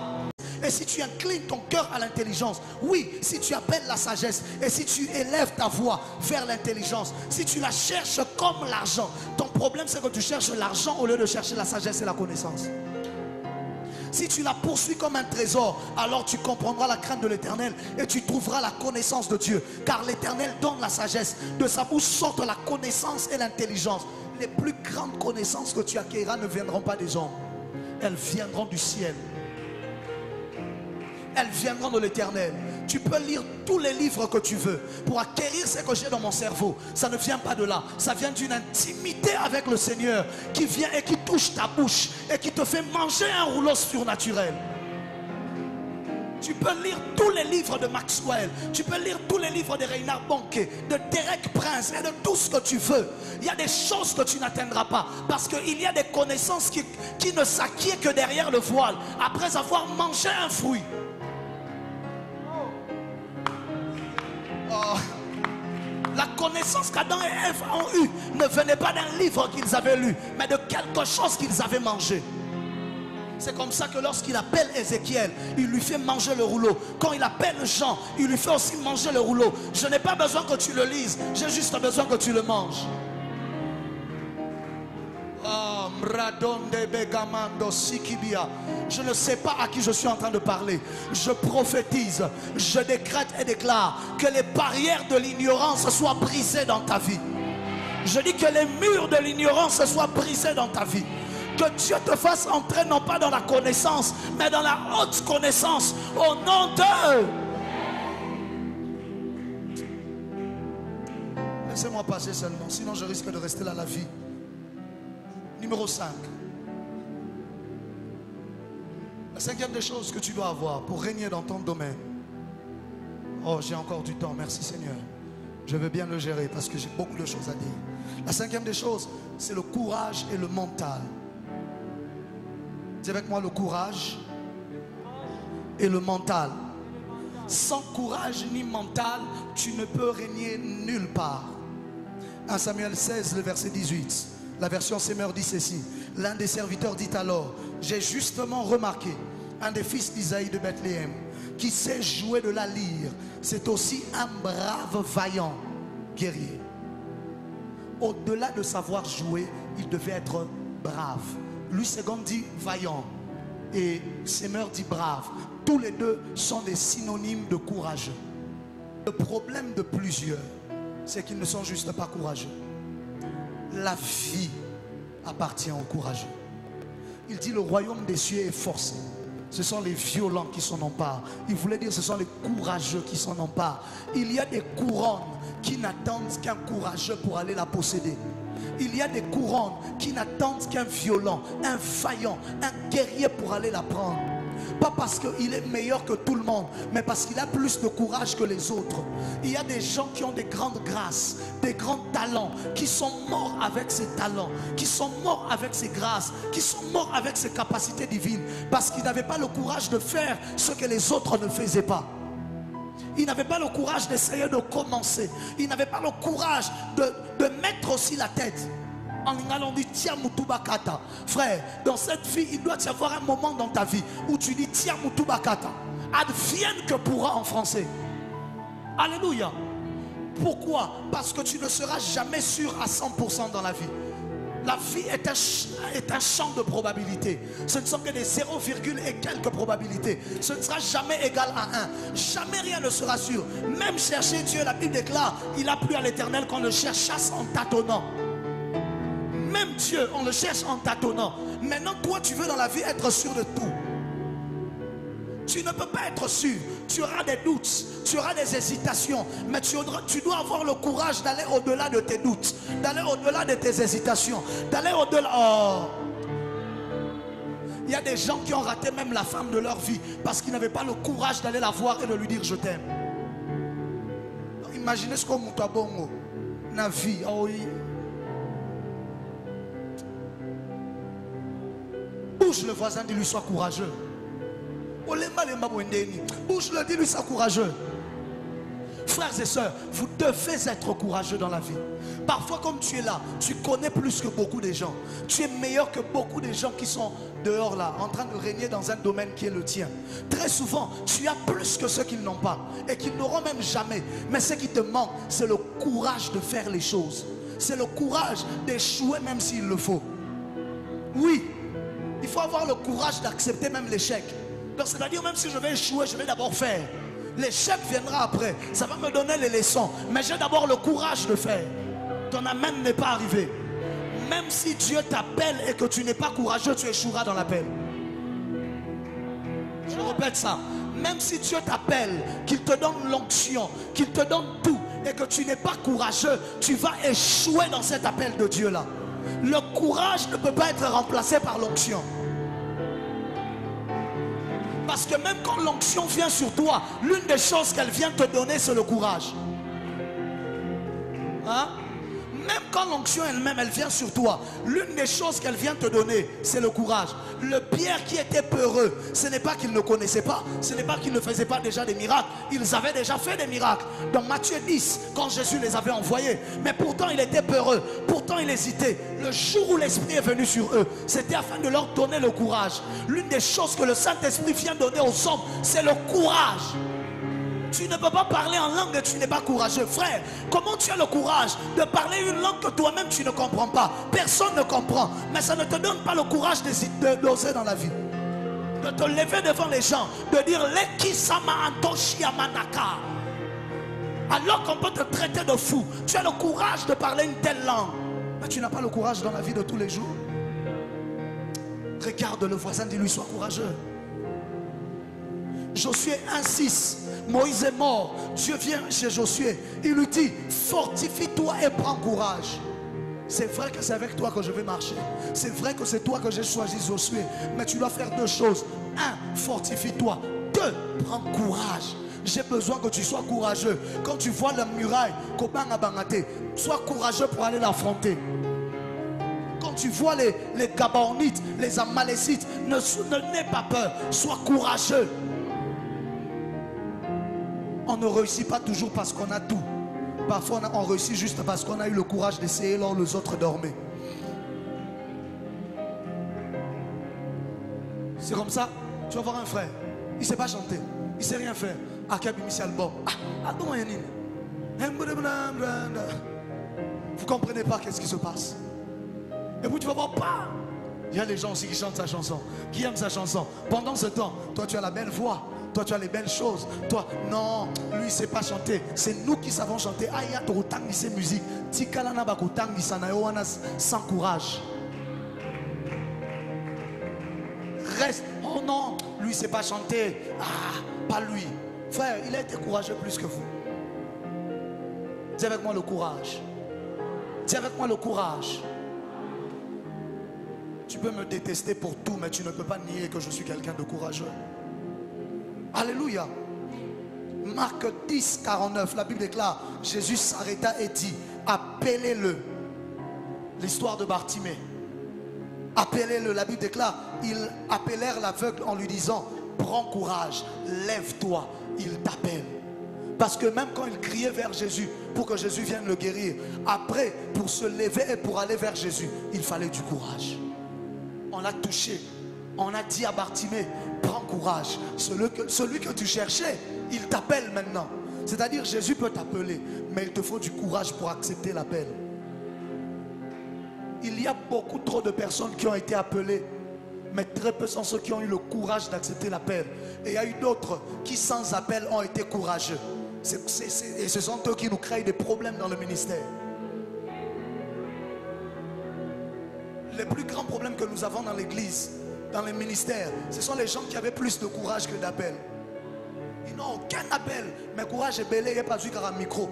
Et si tu inclines ton cœur à l'intelligence, oui, si tu appelles la sagesse et si tu élèves ta voix vers l'intelligence, si tu la cherches comme l'argent, ton problème c'est que tu cherches l'argent au lieu de chercher la sagesse et la connaissance. Si tu la poursuis comme un trésor, alors tu comprendras la crainte de l'Éternel et tu trouveras la connaissance de Dieu. Car l'Éternel donne la sagesse. De sa bouche sortent la connaissance et l'intelligence. Les plus grandes connaissances que tu acquériras ne viendront pas des hommes. Elles viendront du ciel. Elles viendront de l'Éternel. Tu peux lire tous les livres que tu veux pour acquérir ce que j'ai dans mon cerveau. Ça ne vient pas de là. Ça vient d'une intimité avec le Seigneur qui vient et qui touche ta bouche et qui te fait manger un rouleau surnaturel. Tu peux lire tous les livres de Maxwell. Tu peux lire tous les livres de Reinhard Bonnke, de Derek Prince et de tout ce que tu veux. Il y a des choses que tu n'atteindras pas parce qu'il y a des connaissances qui ne s'acquièrent que derrière le voile après avoir mangé un fruit. La connaissance qu'Adam et Ève ont eue ne venait pas d'un livre qu'ils avaient lu, mais de quelque chose qu'ils avaient mangé. C'est comme ça que lorsqu'il appelle Ézéchiel, il lui fait manger le rouleau. Quand il appelle Jean, il lui fait aussi manger le rouleau. Je n'ai pas besoin que tu le lises, j'ai juste besoin que tu le manges. Oh Je ne sais pas à qui je suis en train de parler. Je prophétise, je décrète et déclare que les barrières de l'ignorance soient brisées dans ta vie. Je dis que les murs de l'ignorance soient brisés dans ta vie. Que Dieu te fasse entrer non pas dans la connaissance, mais dans la haute connaissance. Au nom de... Laissez-moi passer seulement, sinon je risque de rester là la vie. Numéro 5. La cinquième des choses que tu dois avoir pour régner dans ton domaine. Oh, j'ai encore du temps, merci Seigneur. Je veux bien le gérer parce que j'ai beaucoup de choses à dire. La cinquième des choses, c'est le courage et le mental. Dis avec moi le courage et le mental. Sans courage ni mental, tu ne peux régner nulle part. 1 Samuel 16, le verset 18. La version Semeur dit ceci. L'un des serviteurs dit alors: j'ai justement remarqué un des fils d'Isaïe de Bethléem qui sait jouer de la lyre. C'est aussi un brave vaillant guerrier. Au-delà de savoir jouer, il devait être brave. Louis II dit vaillant et Semeur dit brave. Tous les deux sont des synonymes de courageux. Le problème de plusieurs, c'est qu'ils ne sont juste pas courageux. La vie appartient aux courageux. Il dit le royaume des cieux est forcé. Ce sont les violents qui s'en emparent. Il voulait dire ce sont les courageux qui s'en emparent. Il y a des couronnes qui n'attendent qu'un courageux pour aller la posséder. Il y a des couronnes qui n'attendent qu'un violent, un vaillant, un guerrier pour aller la prendre. Pas parce qu'il est meilleur que tout le monde, mais parce qu'il a plus de courage que les autres. Il y a des gens qui ont des grandes grâces, des grands talents, qui sont morts avec ces talents, qui sont morts avec ces grâces, qui sont morts avec ces capacités divines, parce qu'ils n'avaient pas le courage de faire ce que les autres ne faisaient pas. Ils n'avaient pas le courage d'essayer de commencer. Ils n'avaient pas le courage de mettre aussi la tête. En allant dire tiens Mutubakata. Frère, dans cette vie, il doit y avoir un moment dans ta vie où tu dis tiens Mutubakata. Advienne que pourra en français. Alléluia. Pourquoi? Parce que tu ne seras jamais sûr à 100% dans la vie. La vie est un champ de probabilités. Ce ne sont que des 0, et quelques probabilités. Ce ne sera jamais égal à 1. Jamais rien ne sera sûr. Même chercher Dieu, la Bible déclare, il a plu à l'Éternel qu'on le cherche en tâtonnant. Même Dieu, on le cherche en tâtonnant. Maintenant, toi, tu veux dans la vie être sûr de tout. Tu ne peux pas être sûr. Tu auras des doutes, tu auras des hésitations. Mais tu dois avoir le courage d'aller au-delà de tes doutes, d'aller au-delà de tes hésitations, d'aller au-delà. Oh. Il y a des gens qui ont raté même la femme de leur vie parce qu'ils n'avaient pas le courage d'aller la voir et de lui dire je t'aime. Imaginez ce qu'on moutabongo na vie. Oh oui. Bouge le voisin, dis-lui sois courageux. Bouge le, dis-lui sois courageux. Frères et sœurs, vous devez être courageux dans la vie. Parfois comme tu es là, tu connais plus que beaucoup de gens. Tu es meilleur que beaucoup de gens qui sont dehors là, en train de régner dans un domaine qui est le tien. Très souvent, tu as plus que ceux qui n'ont pas et qui n'auront même jamais. Mais ce qui te manque, c'est le courage de faire les choses. C'est le courage d'échouer même s'il le faut. Oui, il faut avoir le courage d'accepter même l'échec. Donc c'est-à-dire même si je vais échouer, je vais d'abord faire. L'échec viendra après. Ça va me donner les leçons. Mais j'ai d'abord le courage de faire. Ton amen n'est pas arrivé. Même si Dieu t'appelle et que tu n'es pas courageux, tu échoueras dans l'appel. Je répète ça. Même si Dieu t'appelle, qu'il te donne l'onction, qu'il te donne tout, et que tu n'es pas courageux, tu vas échouer dans cet appel de Dieu là. Le courage ne peut pas être remplacé par l'onction. Parce que même quand l'onction vient sur toi, l'une des choses qu'elle vient te donner, c'est le courage. Hein? Même quand l'onction elle-même, elle vient sur toi, l'une des choses qu'elle vient te donner, c'est le courage. Le Pierre qui était peureux, ce n'est pas qu'il ne connaissait pas, ce n'est pas qu'il ne faisait pas déjà des miracles. Ils avaient déjà fait des miracles. Dans Matthieu 10, quand Jésus les avait envoyés. Mais pourtant il était peureux, pourtant il hésitait. Le jour où l'Esprit est venu sur eux, c'était afin de leur donner le courage. L'une des choses que le Saint-Esprit vient donner aux hommes, c'est le courage. Tu ne peux pas parler en langue et tu n'es pas courageux. Frère, comment tu as le courage de parler une langue que toi-même tu ne comprends pas? Personne ne comprend. Mais ça ne te donne pas le courage d'oser dans la vie. De te lever devant les gens, de dire Leki sama antoshi amanaka. Alors qu'on peut te traiter de fou, tu as le courage de parler une telle langue. Mais tu n'as pas le courage dans la vie de tous les jours. Regarde le voisin, dis-lui, sois courageux. Josué 1,6. Moïse est mort. Dieu vient chez Josué. Il lui dit, fortifie-toi et prends courage. C'est vrai que c'est avec toi que je vais marcher. C'est vrai que c'est toi que j'ai choisi, Josué. Mais tu dois faire deux choses. 1, fortifie-toi. 2, prends courage. J'ai besoin que tu sois courageux. Quand tu vois la muraille, sois courageux pour aller l'affronter. Quand tu vois les Gabaonites, les Amalécites, n'aie pas peur. Sois courageux. On ne réussit pas toujours parce qu'on a tout. Parfois on réussit juste parce qu'on a eu le courage d'essayer là où les autres dormaient. C'est comme ça. Tu vas voir un frère, il ne sait pas chanter, il ne sait rien faire. Vous ne comprenez pas qu'est-ce qui se passe. Et puis tu vas voir, pas. Il y a des gens aussi qui chantent sa chanson, qui aiment sa chanson. Pendant ce temps, toi tu as la belle voix. Toi, tu as les belles choses. Toi, non, lui, il ne sait pas chanter. C'est nous qui savons chanter. Aya, tu as ces musiques. Tikalana bakutang misanayoana sans courage. Reste. Oh non, lui, il ne sait pas chanter. Ah, pas lui. Frère, il a été courageux plus que vous. Dis avec moi le courage. Dis avec moi le courage. Tu peux me détester pour tout, mais tu ne peux pas nier que je suis quelqu'un de courageux. Alléluia. Marc 10, 49, la Bible déclare, Jésus s'arrêta et dit, appelez-le. L'histoire de Bartimée. Appelez-le, la Bible déclare, ils appelèrent l'aveugle en lui disant, prends courage, lève-toi, il t'appelle. Parce que même quand il criait vers Jésus, pour que Jésus vienne le guérir, après, pour se lever et pour aller vers Jésus, il fallait du courage. On l'a touché. On a dit à Bartimée, prends courage. Celui que tu cherchais, il t'appelle maintenant. C'est-à-dire Jésus peut t'appeler, mais il te faut du courage pour accepter l'appel. Il y a beaucoup trop de personnes qui ont été appelées, mais très peu sont ceux qui ont eu le courage d'accepter l'appel. Et il y a eu d'autres qui sans appel ont été courageux. Et ce sont eux qui nous créent des problèmes dans le ministère. Les plus grands problèmes que nous avons dans l'église, dans les ministères, ce sont les gens qui avaient plus de courage que d'appel. Ils n'ont aucun appel, mais courage est belé, il n'y a pas de un micro.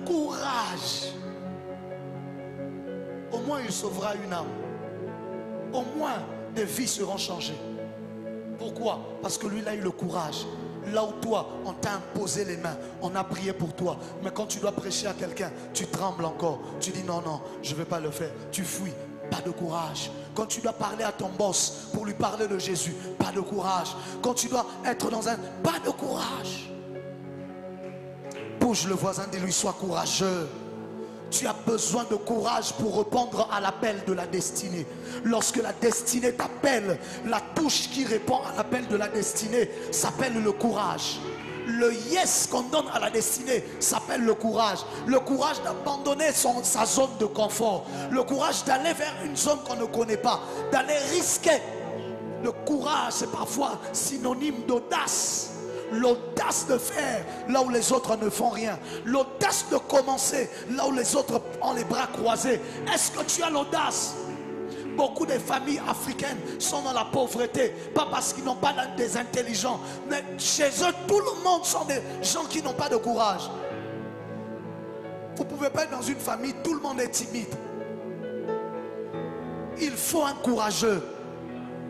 Courage. Au moins il sauvera une âme. Au moins des vies seront changées. Pourquoi? Parce que lui il a eu le courage. Là où toi, on t'a imposé les mains, on a prié pour toi. Mais quand tu dois prêcher à quelqu'un, tu trembles encore. Tu dis non, non, je ne vais pas le faire. Tu fuis. Pas de courage. Quand tu dois parler à ton boss pour lui parler de Jésus, pas de courage. Quand tu dois être dans un... Pas de courage. Bouge le voisin, dis-lui, sois courageux. Tu as besoin de courage pour répondre à l'appel de la destinée. Lorsque la destinée t'appelle, la touche qui répond à l'appel de la destinée s'appelle le courage. Le yes qu'on donne à la destinée s'appelle le courage. Le courage d'abandonner sa zone de confort. Le courage d'aller vers une zone qu'on ne connaît pas. D'aller risquer. Le courage, c'est parfois synonyme d'audace. L'audace de faire là où les autres ne font rien. L'audace de commencer là où les autres ont les bras croisés. Est-ce que tu as l'audace? Beaucoup de familles africaines sont dans la pauvreté, pas parce qu'ils n'ont pas des intelligents, mais chez eux, tout le monde sont des gens qui n'ont pas de courage. Vous ne pouvez pas être dans une famille, tout le monde est timide. Il faut un courageux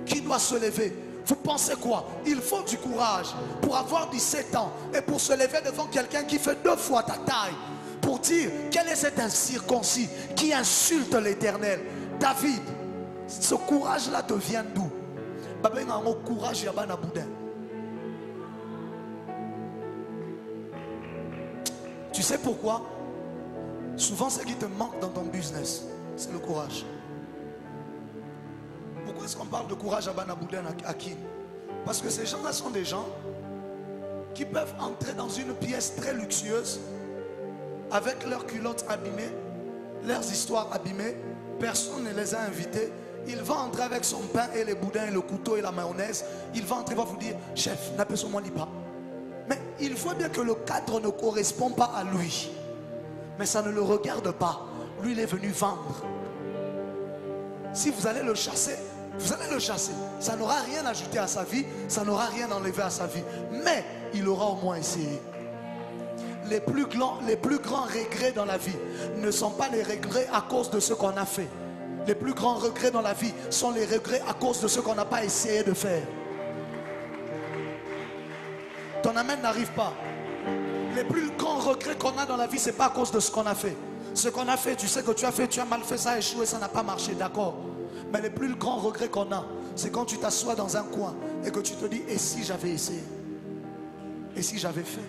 qui doit se lever. Vous pensez quoi? Il faut du courage pour avoir 17 ans et pour se lever devant quelqu'un qui fait 2 fois ta taille, pour dire quel est cet incirconcis qui insulte l'Éternel. David, ce courage-là te vient d'où? Courage yabana boudin. Tu sais pourquoi? Souvent ce qui te manque dans ton business, c'est le courage. Pourquoi est-ce qu'on parle de courage à Banaboudin à qui? Parce que ces gens-là sont des gens, qui peuvent entrer dans une pièce très luxueuse avec leurs culottes abîmées, leurs histoires abîmées. Personne ne les a invités. Il va entrer avec son pain et les boudins et le couteau et la mayonnaise. Il va entrer, il va vous dire, chef, n'appelle-moi pas. Mais il voit bien que le cadre ne correspond pas à lui. Mais ça ne le regarde pas. Lui, il est venu vendre. Si vous allez le chasser, vous allez le chasser. Ça n'aura rien ajouté à sa vie, ça n'aura rien enlevé à sa vie. Mais il aura au moins essayé. Les plus grands regrets dans la vie ne sont pas les regrets à cause de ce qu'on a fait. Les plus grands regrets dans la vie sont les regrets à cause de ce qu'on n'a pas essayé de faire. Ton amen n'arrive pas. Les plus grands regrets qu'on a dans la vie, ce n'est pas à cause de ce qu'on a fait. Ce qu'on a fait, tu sais que tu as fait, tu as mal fait, ça a échoué, ça n'a pas marché, d'accord. Mais les plus grands regrets qu'on a, c'est quand tu t'assois dans un coin et que tu te dis, et si j'avais essayé? Et si j'avais fait?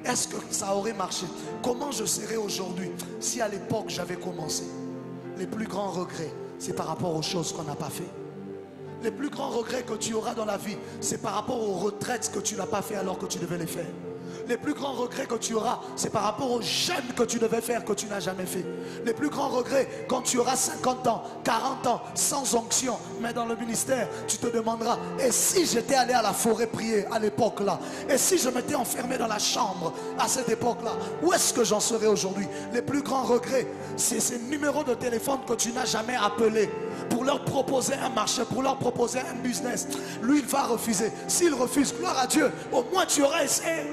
Est-ce que ça aurait marché? Comment je serais aujourd'hui si à l'époque j'avais commencé? Les plus grands regrets, c'est par rapport aux choses qu'on n'a pas fait. Les plus grands regrets que tu auras dans la vie, c'est par rapport aux retraites que tu n'as pas fait alors que tu devais les faire. Les plus grands regrets que tu auras, c'est par rapport aux jeûnes que tu devais faire que tu n'as jamais fait. Les plus grands regrets, quand tu auras 50 ans, 40 ans, sans onction, mais dans le ministère, tu te demanderas, et si j'étais allé à la forêt prier à l'époque là? Et si je m'étais enfermé dans la chambre à cette époque là? Où est-ce que j'en serais aujourd'hui? Les plus grands regrets, c'est ces numéros de téléphone que tu n'as jamais appelés pour leur proposer un marché, pour leur proposer un business. Lui, il va refuser. S'il refuse, gloire à Dieu, au moins tu auras essayé.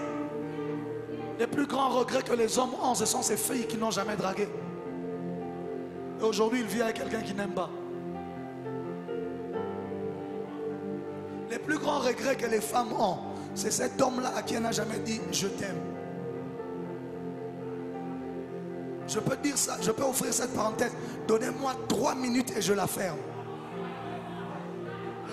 Les plus grands regrets que les hommes ont, ce sont ces filles qui n'ont jamais dragué. Et aujourd'hui, il vit avec quelqu'un qui n'aime pas. Les plus grands regrets que les femmes ont, c'est cet homme-là à qui elle n'a jamais dit « je t'aime ». Je peux dire ça, je peux offrir cette parenthèse. Donnez-moi 3 minutes et je la ferme.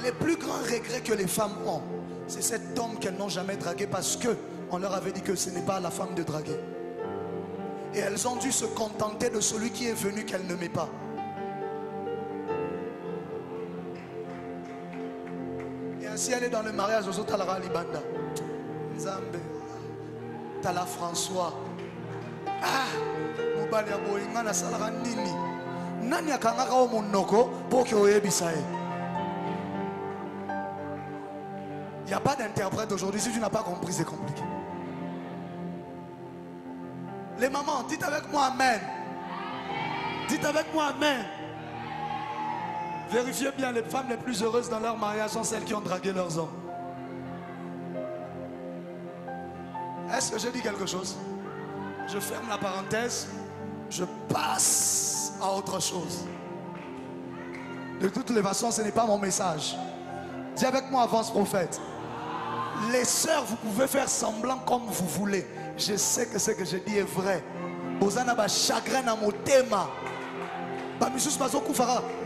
Les plus grands regrets que les femmes ont, c'est cet homme qu'elles n'ont jamais dragué parce que on leur avait dit que ce n'est pas à la femme de draguer. Et elles ont dû se contenter de celui qui est venu qu'elles n'aimaient pas. Et ainsi elle est dans le mariage aux autres à Libanda. Nzambe, Tala François. Ah, Mobali ya boyinga na salaka nini? Nani akangaka o monoko pour que oyebisa ye? Il n'y a pas d'interprète aujourd'hui. Si tu n'as pas compris, c'est compliqué. Les mamans, dites avec moi Amen. Dites avec moi Amen. Vérifiez bien, les femmes les plus heureuses dans leur mariage sont celles qui ont dragué leurs hommes. Est-ce que je dis quelque chose? Je ferme la parenthèse. Je passe à autre chose. De toutes les façons, ce n'est pas mon message. Dis avec moi, avance prophète. Les sœurs, vous pouvez faire semblant comme vous voulez. Je sais que ce que je dis est vrai. Vous avez un chagrin dans mon thème.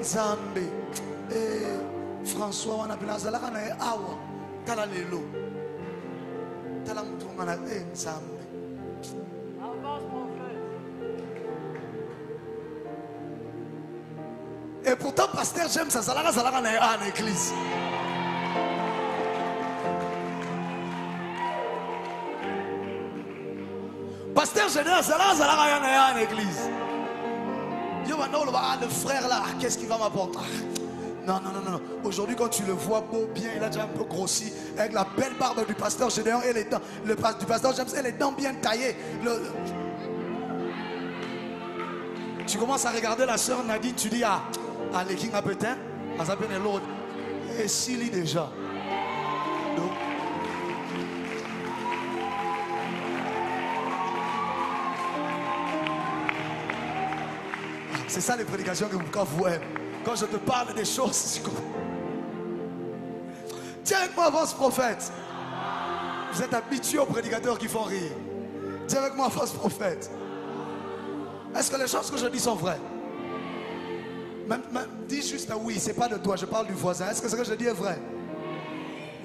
Nzambe. François, on a bien zalaka na awa. Tala lelo. Tala mutunga na Nzambe. Et pourtant, pasteur, j'aime ça. Zalaka na en église. Pasteur général, ça là, en église. Le frère là, qu'est-ce qu'il va m'apporter? Non. Aujourd'hui, quand tu le vois beau, bien, il a déjà un peu grossi, avec la belle barbe du pasteur général et les dents, du pasteur James et les dents bien taillées. Tu commences à regarder la soeur Nadine, tu dis, ah, les King a pétain, à sa peine l'autre. Et s'il lit déjà. Donc, c'est ça les prédications que vous aimez. Quand je te parle des choses, tiens avec moi, avance prophète. Vous êtes habitués aux prédicateurs qui font rire. Tiens avec moi, avance prophète. Est-ce que les choses que je dis sont vraies? Même, dis juste oui, c'est pas de toi, je parle du voisin. Est-ce que ce que je dis est vrai?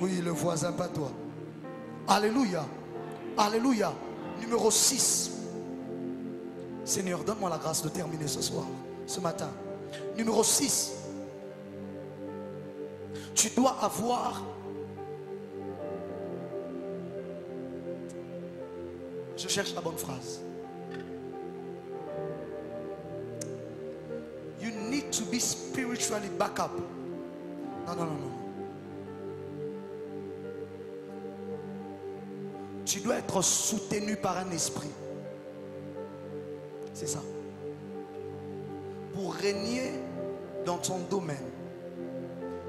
Oui, le voisin, pas toi. Alléluia. Alléluia. Numéro 6. Seigneur, donne-moi la grâce de terminer ce soir, ce matin. Numéro 6. Tu dois avoir Je cherche la bonne phrase. You need to be spiritually back up. Non, non, non, non. Tu dois être soutenu par un esprit. C'est ça. Pour régner dans ton domaine,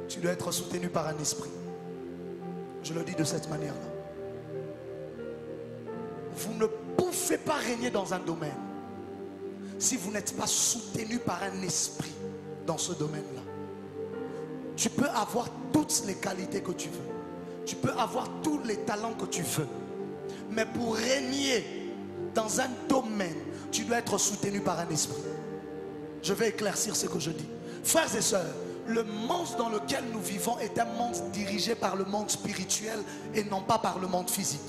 tu dois être soutenu par un esprit. Je le dis de cette manière-là. Vous ne pouvez pas régner dans un domaine si vous n'êtes pas soutenu par un esprit dans ce domaine-là. Tu peux avoir toutes les qualités que tu veux. Tu peux avoir tous les talents que tu veux. Mais pour régner dans un domaine, tu dois être soutenu par un esprit. Je vais éclaircir ce que je dis. Frères et sœurs, le monde dans lequel nous vivons est un monde dirigé par le monde spirituel et non pas par le monde physique.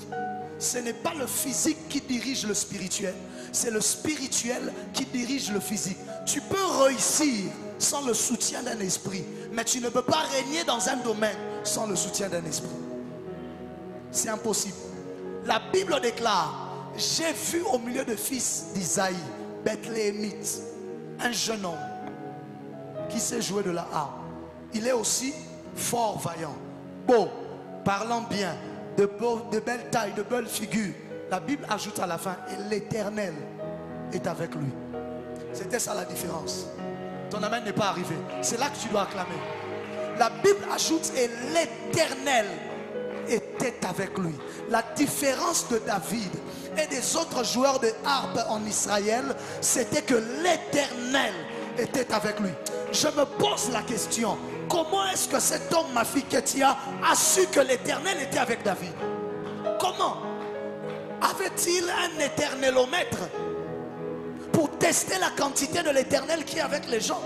Ce n'est pas le physique qui dirige le spirituel, c'est le spirituel qui dirige le physique. Tu peux réussir sans le soutien d'un esprit, mais tu ne peux pas régner dans un domaine sans le soutien d'un esprit. C'est impossible. La Bible déclare: j'ai vu au milieu des fils d'Isaïe, Bethléemite, un jeune homme qui sait jouer de la harpe. Il est aussi fort vaillant, beau, parlant bien, de belles tailles, de belles figures. La Bible ajoute à la fin: et l'Éternel est avec lui. C'était ça la différence. Ton amen n'est pas arrivé. C'est là que tu dois acclamer. La Bible ajoute: et l'Éternel était avec lui. La différence de David et des autres joueurs de harpe en Israël, c'était que l'Éternel était avec lui. Je me pose la question: comment est-ce que cet homme, ma fille Ketia, a su que l'Éternel était avec David? Comment? Avait-il un éternelomètre pour tester la quantité de l'Éternel qui est avec les gens?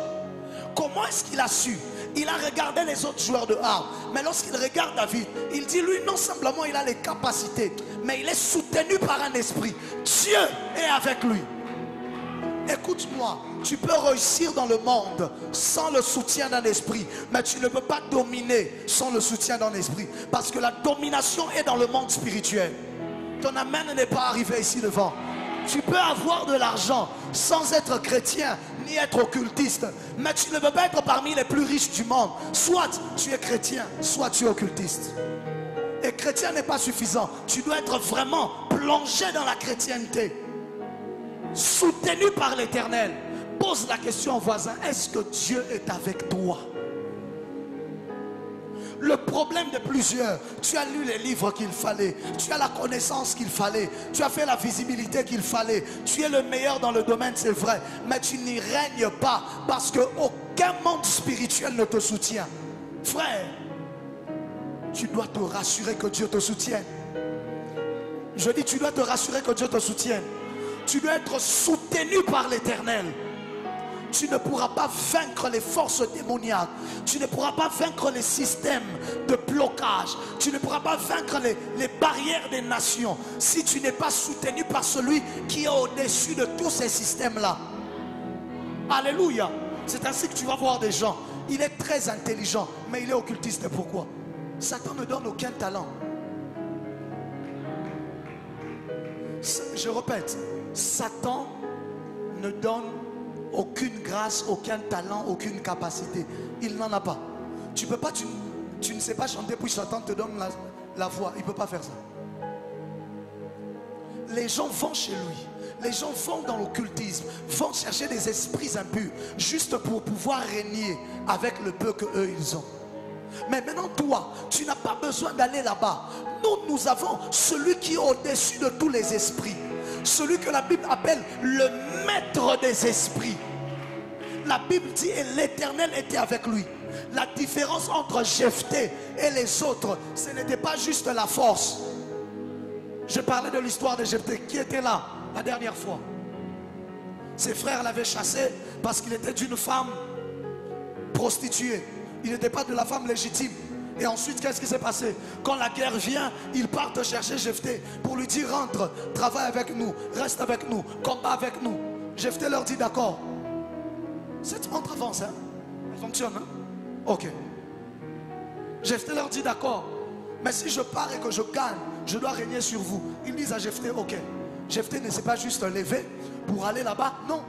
Comment est-ce qu'il a su? Il a regardé les autres joueurs de harpe, mais lorsqu'il regarde David, il dit: lui, non simplement il a les capacités, mais il est soutenu par un esprit. Dieu est avec lui. Écoute-moi, tu peux réussir dans le monde sans le soutien d'un esprit, mais tu ne peux pas dominer sans le soutien d'un esprit, parce que la domination est dans le monde spirituel. Ton amen n'est pas arrivé ici devant. Tu peux avoir de l'argent sans être chrétien ni être occultiste, mais tu ne peux pas être parmi les plus riches du monde. Soit tu es chrétien, soit tu es occultiste. Et chrétien n'est pas suffisant. Tu dois être vraiment plongé dans la chrétienté, soutenu par l'Éternel. Pose la question au voisin: est-ce que Dieu est avec toi? Le problème de plusieurs: tu as lu les livres qu'il fallait, tu as la connaissance qu'il fallait, tu as fait la visibilité qu'il fallait, tu es le meilleur dans le domaine, c'est vrai, mais tu n'y règnes pas parce qu'aucun monde spirituel ne te soutient. Frère, tu dois te rassurer que Dieu te soutienne. Je dis: tu dois te rassurer que Dieu te soutienne. Tu dois être soutenu par l'Éternel. Tu ne pourras pas vaincre les forces démoniaques. Tu ne pourras pas vaincre les systèmes de blocage. Tu ne pourras pas vaincre les barrières des nations si tu n'es pas soutenu par celui qui est au-dessus de tous ces systèmes-là. Alléluia. C'est ainsi que tu vas voir des gens. Il est très intelligent, mais il est occultiste. Pourquoi? Satan ne donne aucun talent. Je répète, Satan ne donne aucune grâce, aucun talent, aucune capacité. Il n'en a pas. Tu peux pas, tu ne sais pas chanter puis Satan te donne la voix. Il ne peut pas faire ça. Les gens vont chez lui. Les gens vont dans l'occultisme, vont chercher des esprits impurs juste pour pouvoir régner avec le peu qu'eux ils ont. Mais maintenant toi, tu n'as pas besoin d'aller là-bas. Nous avons celui qui est au-dessus de tous les esprits. Celui que la Bible appelle le maître des esprits. La Bible dit: et l'Éternel était avec lui. La différence entre Jephthé et les autres, ce n'était pas juste la force. Je parlais de l'histoire de Jephthé. Qui était là la dernière fois? Ses frères l'avaient chassé parce qu'il était d'une femme prostituée. Il n'était pas de la femme légitime. Et ensuite, qu'est-ce qui s'est passé? Quand la guerre vient, ils partent chercher Jephthé pour lui dire: rentre, travaille avec nous, reste avec nous, combat avec nous. Jephthé leur dit: d'accord. Cette montre avance, hein? Elle fonctionne, hein? Ok. Jephthé leur dit: d'accord. Mais si je pars et que je gagne, je dois régner sur vous. Ils disent à Jephthé: ok. Jephthé ne s'est pas juste levé pour aller là-bas, non.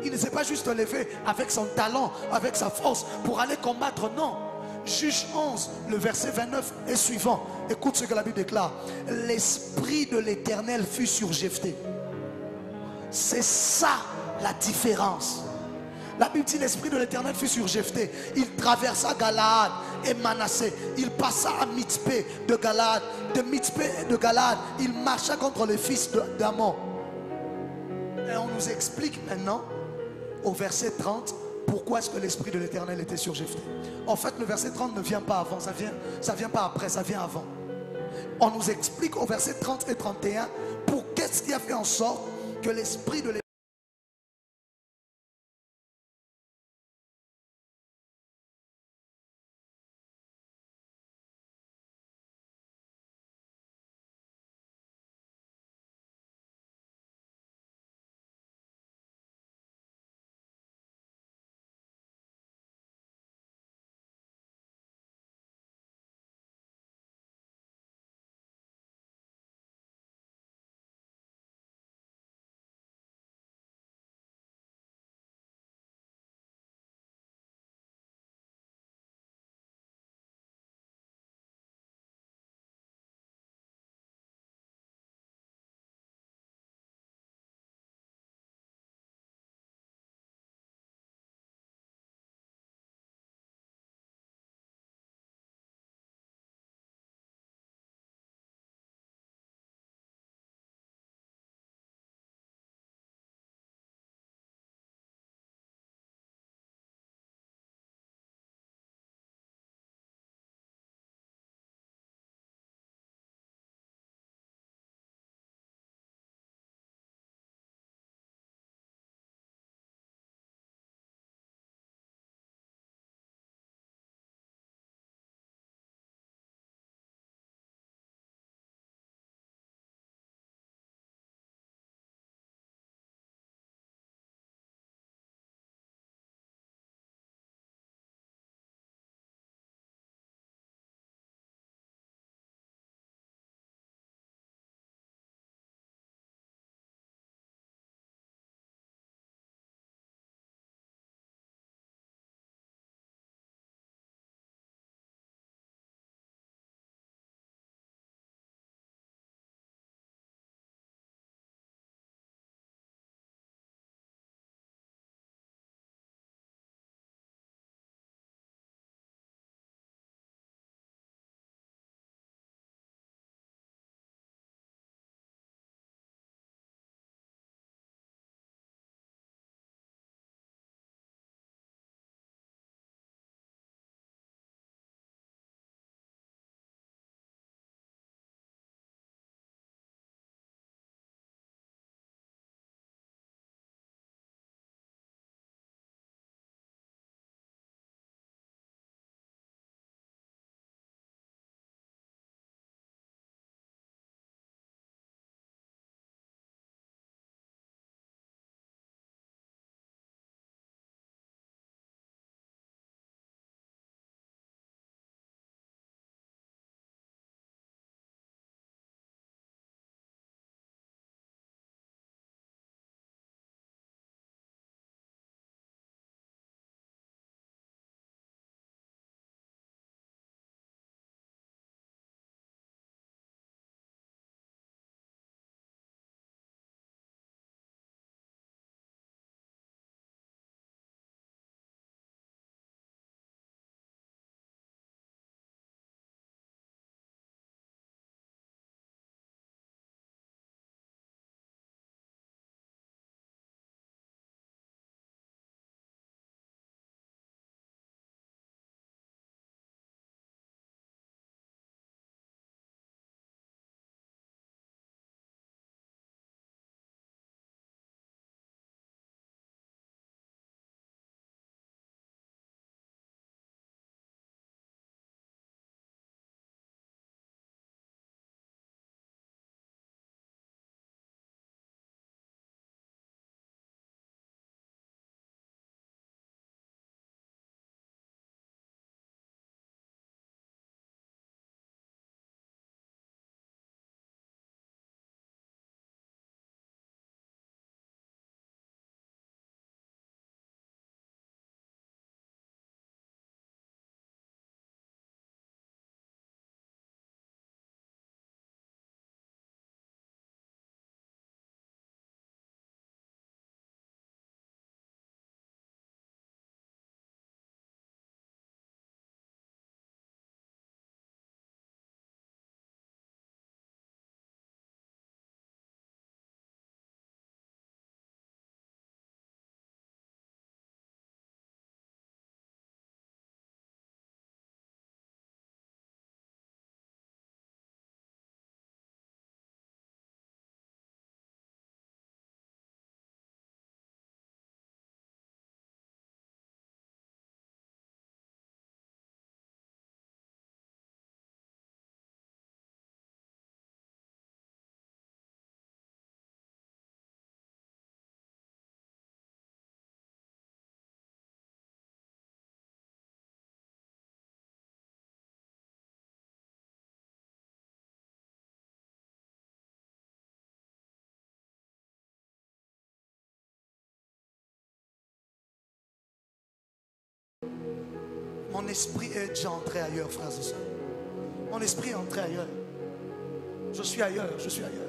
Il ne s'est pas juste levé avec son talent, avec sa force pour aller combattre, non. Juge 11, le verset 29 et suivant. Écoute ce que la Bible déclare. L'esprit de l'Éternel fut sur Jephthé. C'est ça la différence. La Bible dit l'esprit de l'Éternel fut sur Jephthé. Il traversa Galaad et Manassé. Il passa à Mitzpé de Galaad. De Mitzpé et de Galaad, il marcha contre les fils d'Ammon. Et on nous explique maintenant au verset 30 pourquoi est-ce que l'esprit de l'Éternel était sur Jephthé. En fait, le verset 30 ne vient pas avant, ça vient pas après, ça vient avant. On nous explique au verset 30 et 31 pour qu'est-ce qui a fait en sorte que l'esprit de l'Éternel Mon esprit est déjà entré ailleurs, frères et sœurs. Mon esprit est entré ailleurs. Je suis ailleurs, je suis ailleurs.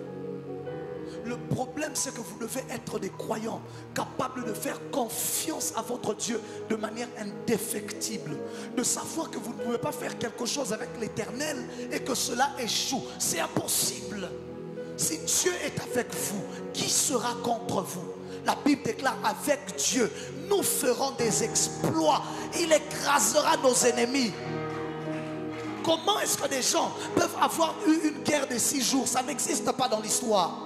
Le problème, c'est que vous devez être des croyants capables de faire confiance à votre Dieu de manière indéfectible. De savoir que vous ne pouvez pas faire quelque chose avec l'Éternel et que cela échoue. C'est impossible. Si Dieu est avec vous, qui sera contre vous? La Bible déclare, avec Dieu, nous ferons des exploits. Il écrasera nos ennemis. Comment est-ce que des gens peuvent avoir eu une guerre de 6 jours? Ça n'existe pas dans l'histoire.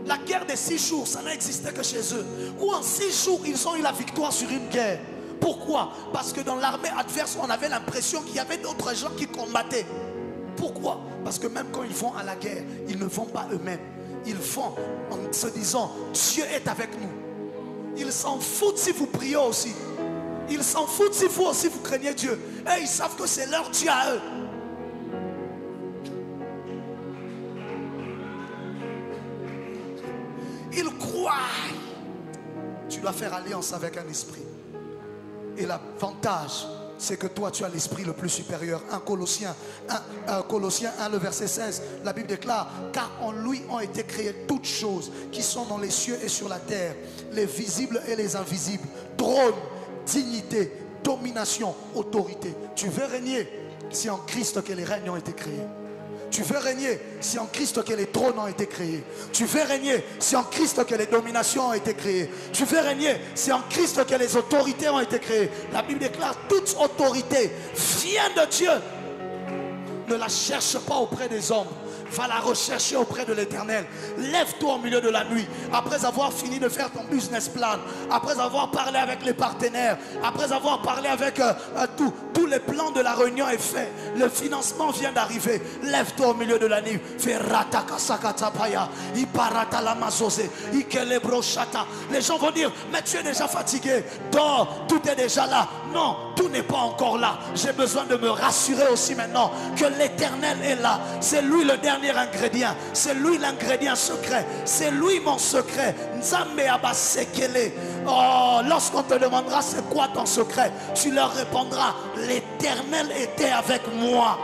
La guerre des 6 jours, ça n'existait que chez eux. Ou en 6 jours, ils ont eu la victoire sur une guerre. Pourquoi? Parce que dans l'armée adverse, on avait l'impression qu'il y avait d'autres gens qui combattaient. Pourquoi? Parce que même quand ils vont à la guerre, ils ne vont pas eux-mêmes. Ils vont en se disant, Dieu est avec nous. Ils s'en foutent si vous priez aussi. Ils s'en foutent si vous aussi vous craignez Dieu. Et ils savent que c'est leur Dieu à eux. Ils croient. Tu dois faire alliance avec un esprit. Et l'avantage, c'est que toi tu as l'esprit le plus supérieur. 1 Colossiens 1, le verset 16, la Bible déclare, car en lui ont été créées toutes choses qui sont dans les cieux et sur la terre, les visibles et les invisibles, trône, dignité, domination, autorité. Tu veux régner, c'est en Christ que les règnes ont été créés. Tu veux régner, c'est en Christ que les trônes ont été créés. Tu veux régner, c'est en Christ que les dominations ont été créées. Tu veux régner, c'est en Christ que les autorités ont été créées. La Bible déclare, toute autorité vient de Dieu. Ne la cherche pas auprès des hommes. Va la rechercher auprès de l'Éternel. Lève-toi au milieu de la nuit. Après avoir fini de faire ton business plan, après avoir parlé avec les partenaires, après avoir parlé avec tous les plans de la réunion est fait. Le financement vient d'arriver. Lève-toi au milieu de la nuit. Les gens vont dire, mais tu es déjà fatigué. Dors, tout est déjà là. Non, tout n'est pas encore là. J'ai besoin de me rassurer aussi maintenant que l'Éternel est là. C'est lui le dernier ingrédient. C'est lui l'ingrédient secret. C'est lui mon secret. Oh, lorsqu'on te demandera c'est quoi ton secret, tu leur répondras, l'Éternel était avec moi.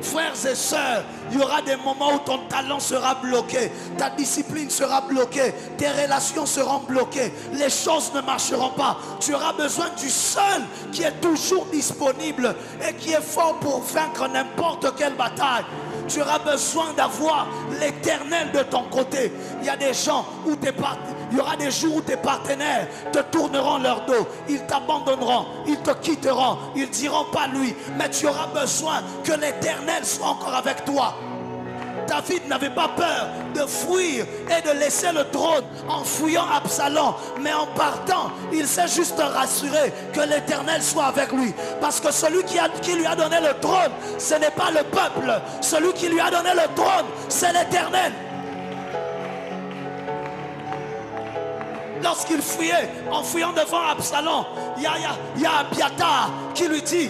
Frères et sœurs, il y aura des moments où ton talent sera bloqué, ta discipline sera bloquée, tes relations seront bloquées, les choses ne marcheront pas. Tu auras besoin du seul qui est toujours disponible et qui est fort pour vaincre n'importe quelle bataille. Tu auras besoin d'avoir l'Éternel de ton côté. Il y a des gens où il y aura des jours où tes partenaires te tourneront leur dos. Ils t'abandonneront, ils te quitteront, ils diront pas lui. Mais tu auras besoin que l'Éternel soit encore avec toi. David n'avait pas peur de fuir et de laisser le trône en fouillant Absalom. Mais en partant, il s'est juste rassuré que l'Éternel soit avec lui. Parce que celui qui lui a donné le trône, ce n'est pas le peuple. Celui qui lui a donné le trône, c'est l'Éternel. Lorsqu'il fouillait, en fouillant devant Absalom, il y a Abiatar qui lui dit,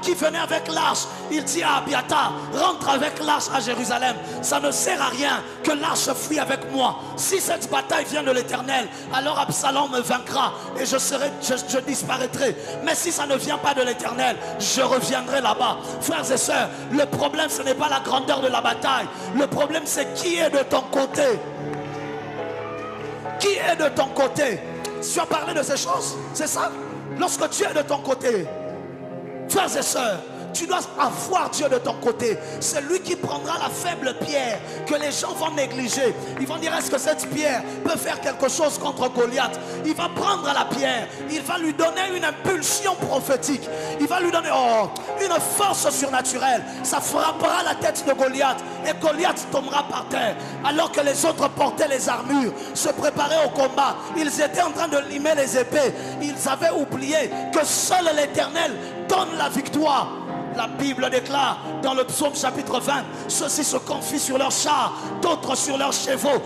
qui venait avec l'arche, il dit à Abiatar, rentre avec l'arche à Jérusalem. Ça ne sert à rien que l'arche fuit avec moi. Si cette bataille vient de l'Éternel, alors Absalom me vaincra et je disparaîtrai. Mais si ça ne vient pas de l'Éternel, je reviendrai là-bas. Frères et sœurs, le problème ce n'est pas la grandeur de la bataille. Le problème c'est qui est de ton côté. Qui est de ton côté? Tu as parlé de ces choses, c'est ça? Lorsque tu es de ton côté, frères et sœurs, tu dois avoir Dieu de ton côté. C'est lui qui prendra la faible pierre que les gens vont négliger. Ils vont dire, est-ce que cette pierre peut faire quelque chose contre Goliath? Il va prendre la pierre, il va lui donner une impulsion prophétique. Il va lui donner une force surnaturelle. Ça frappera la tête de Goliath et Goliath tombera par terre. Alors que les autres portaient les armures, se préparaient au combat, ils étaient en train de limer les épées. Ils avaient oublié que seul l'Éternel donne la victoire. La Bible déclare dans le psaume chapitre 20, ceux-ci se confient sur leurs chars, d'autres sur leurs chevaux.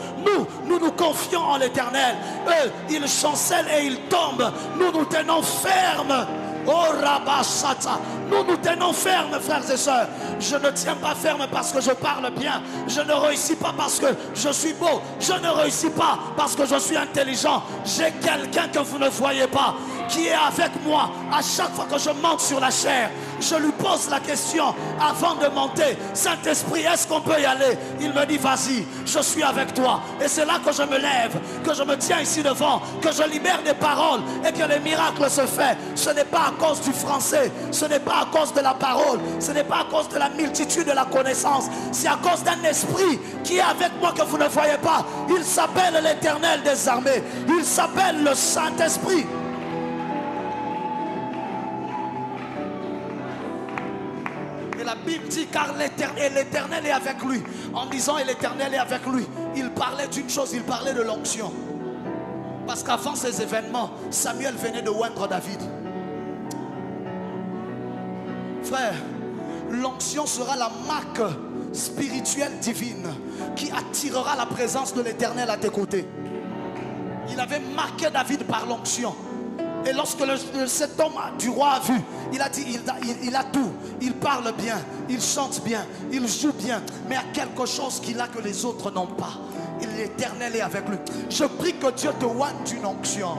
Nous nous confions en l'Éternel. Eux, ils chancellent et ils tombent. Nous tenons ferme. Oh Rabashata, nous tenons ferme, frères et sœurs. Je ne tiens pas ferme parce que je parle bien. Je ne réussis pas parce que je suis beau. Je ne réussis pas parce que je suis intelligent. J'ai quelqu'un que vous ne voyez pas, qui est avec moi. À chaque fois que je monte sur la chair, je lui pose la question avant de monter. Saint-Esprit, est-ce qu'on peut y aller? Il me dit, vas-y, je suis avec toi. Et c'est là que je me lève, que je me tiens ici devant, que je libère des paroles et que les miracles se font. Ce n'est pas à cause du français, ce n'est pas à cause de la parole, ce n'est pas à cause de la multitude de la connaissance, c'est à cause d'un esprit qui est avec moi que vous ne voyez pas. Il s'appelle l'Éternel des armées, il s'appelle le Saint-Esprit. Et la Bible dit car l'Éternel est avec lui. En disant et l'Éternel est avec lui, il parlait d'une chose, il parlait de l'onction. Parce qu'avant ces événements, Samuel venait de oindre David. Frère, l'onction sera la marque spirituelle divine qui attirera la présence de l'Éternel à tes côtés. Il avait marqué David par l'onction. Et lorsque cet homme du roi a vu, il a dit, il a tout. Il parle bien, il chante bien, il joue bien. Mais il y a quelque chose qu'il a que les autres n'ont pas. L'Éternel est avec lui. Je prie que Dieu te oigne d'une onction.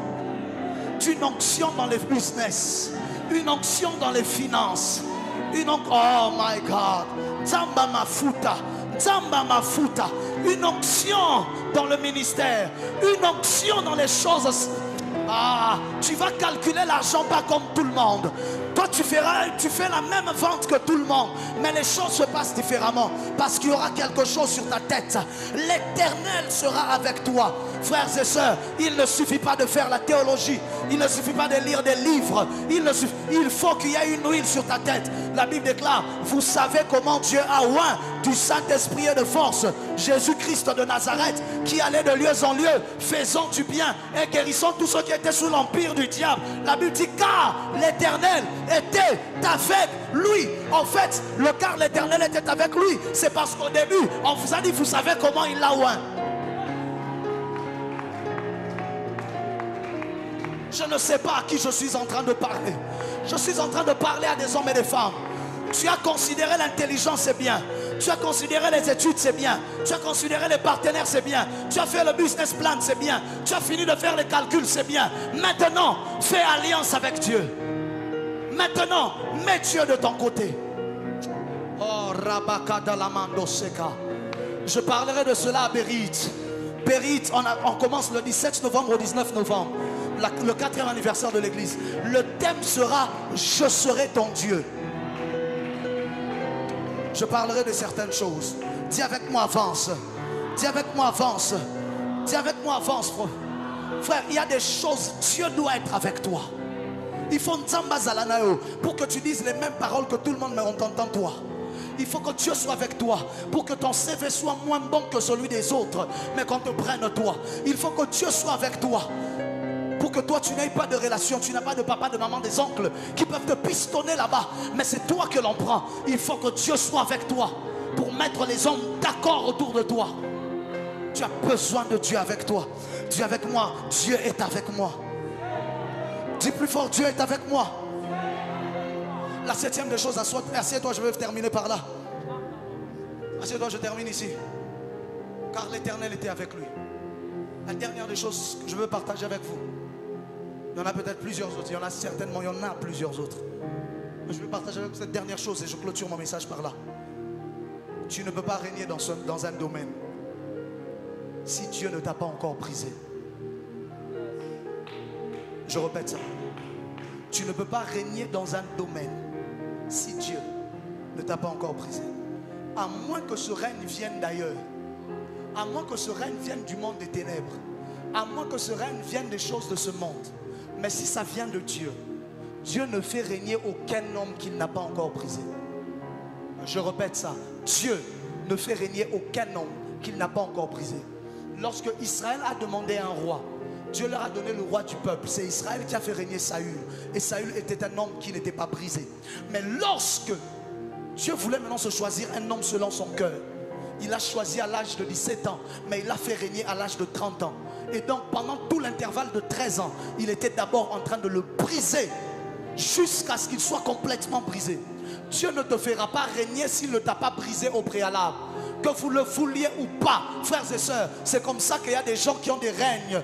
D'une onction dans les business. Une onction dans les finances. Oh my God. Zamba mafuta. Zamba mafuta. Une onction dans le ministère. Une onction dans les choses. Ah, tu vas calculer l'argent pas comme tout le monde. Toi tu fais la même vente que tout le monde, mais les choses se passent différemment parce qu'il y aura quelque chose sur ta tête. L'Éternel sera avec toi. Frères et sœurs, il ne suffit pas de faire la théologie, il ne suffit pas de lire des livres, il faut qu'il y ait une huile sur ta tête. La Bible déclare, vous savez comment Dieu a oint du Saint-Esprit et de force Jésus-Christ de Nazareth, qui allait de lieu en lieu faisant du bien et guérissant tous ceux qui étaient sous l'empire du diable. La Bible dit car l'Éternel était avec lui. En fait, le car l'Éternel était avec lui, c'est parce qu'au début on vous a dit, vous savez comment il l'a oint. Je ne sais pas à qui je suis en train de parler. Je suis en train de parler à des hommes et des femmes. Tu as considéré l'intelligence, c'est bien. Tu as considéré les études, c'est bien. Tu as considéré les partenaires, c'est bien. Tu as fait le business plan, c'est bien. Tu as fini de faire les calculs, c'est bien. Maintenant, fais alliance avec Dieu. Maintenant, mets Dieu de ton côté. Oh, Rabakadalamando Seka. Je parlerai de cela à Bérite. Bérite, on commence le 17 novembre au 19 novembre. Le 4e anniversaire de l'église. Le thème sera « Je serai ton Dieu ». Je parlerai de certaines choses. Dis avec moi, avance. Dis avec moi, avance. Dis avec moi, avance. Frère, il y a des choses, Dieu doit être avec toi. Il faut Nzamba Zalanao pour que tu dises les mêmes paroles que tout le monde, mais on t'entend toi. Il faut que Dieu soit avec toi pour que ton CV soit moins bon que celui des autres, mais qu'on te prenne toi. Il faut que Dieu soit avec toi pour que toi tu n'aies pas de relation, tu n'as pas de papa, de maman, des oncles qui peuvent te pistonner là-bas, mais c'est toi que l'on prend. Il faut que Dieu soit avec toi pour mettre les hommes d'accord autour de toi. Tu as besoin de Dieu avec toi. Dis avec moi, Dieu est avec moi. Dis plus fort, Dieu est avec moi. La 7e des choses, assieds-toi, je vais terminer par là. Assieds-toi, je termine ici. Car l'Éternel était avec lui. La dernière des choses que je veux partager avec vous. Il y en a peut-être plusieurs autres. Il y en a certainement, il y en a plusieurs autres. Mais je vais partager avec vous cette dernière chose et je clôture mon message par là. Tu ne peux pas régner dans un domaine si Dieu ne t'a pas encore brisé. Je répète ça. Tu ne peux pas régner dans un domaine si Dieu ne t'a pas encore brisé. À moins que ce règne vienne d'ailleurs. À moins que ce règne vienne du monde des ténèbres. À moins que ce règne vienne des choses de ce monde. Mais si ça vient de Dieu, Dieu ne fait régner aucun homme qu'il n'a pas encore brisé. Je répète ça. Dieu ne fait régner aucun homme qu'il n'a pas encore brisé. Lorsque Israël a demandé un roi, Dieu leur a donné le roi du peuple. C'est Israël qui a fait régner Saül. Et Saül était un homme qui n'était pas brisé. Mais lorsque Dieu voulait maintenant se choisir un homme selon son cœur, il a choisi à l'âge de 17 ans, mais il l'a fait régner à l'âge de 30 ans. Et donc pendant tout l'intervalle de 13 ans, il était d'abord en train de le briser jusqu'à ce qu'il soit complètement brisé. Dieu ne te fera pas régner s'il ne t'a pas brisé au préalable. Que vous le vouliez ou pas, frères et sœurs, c'est comme ça qu'il y a des gens qui ont des règnes,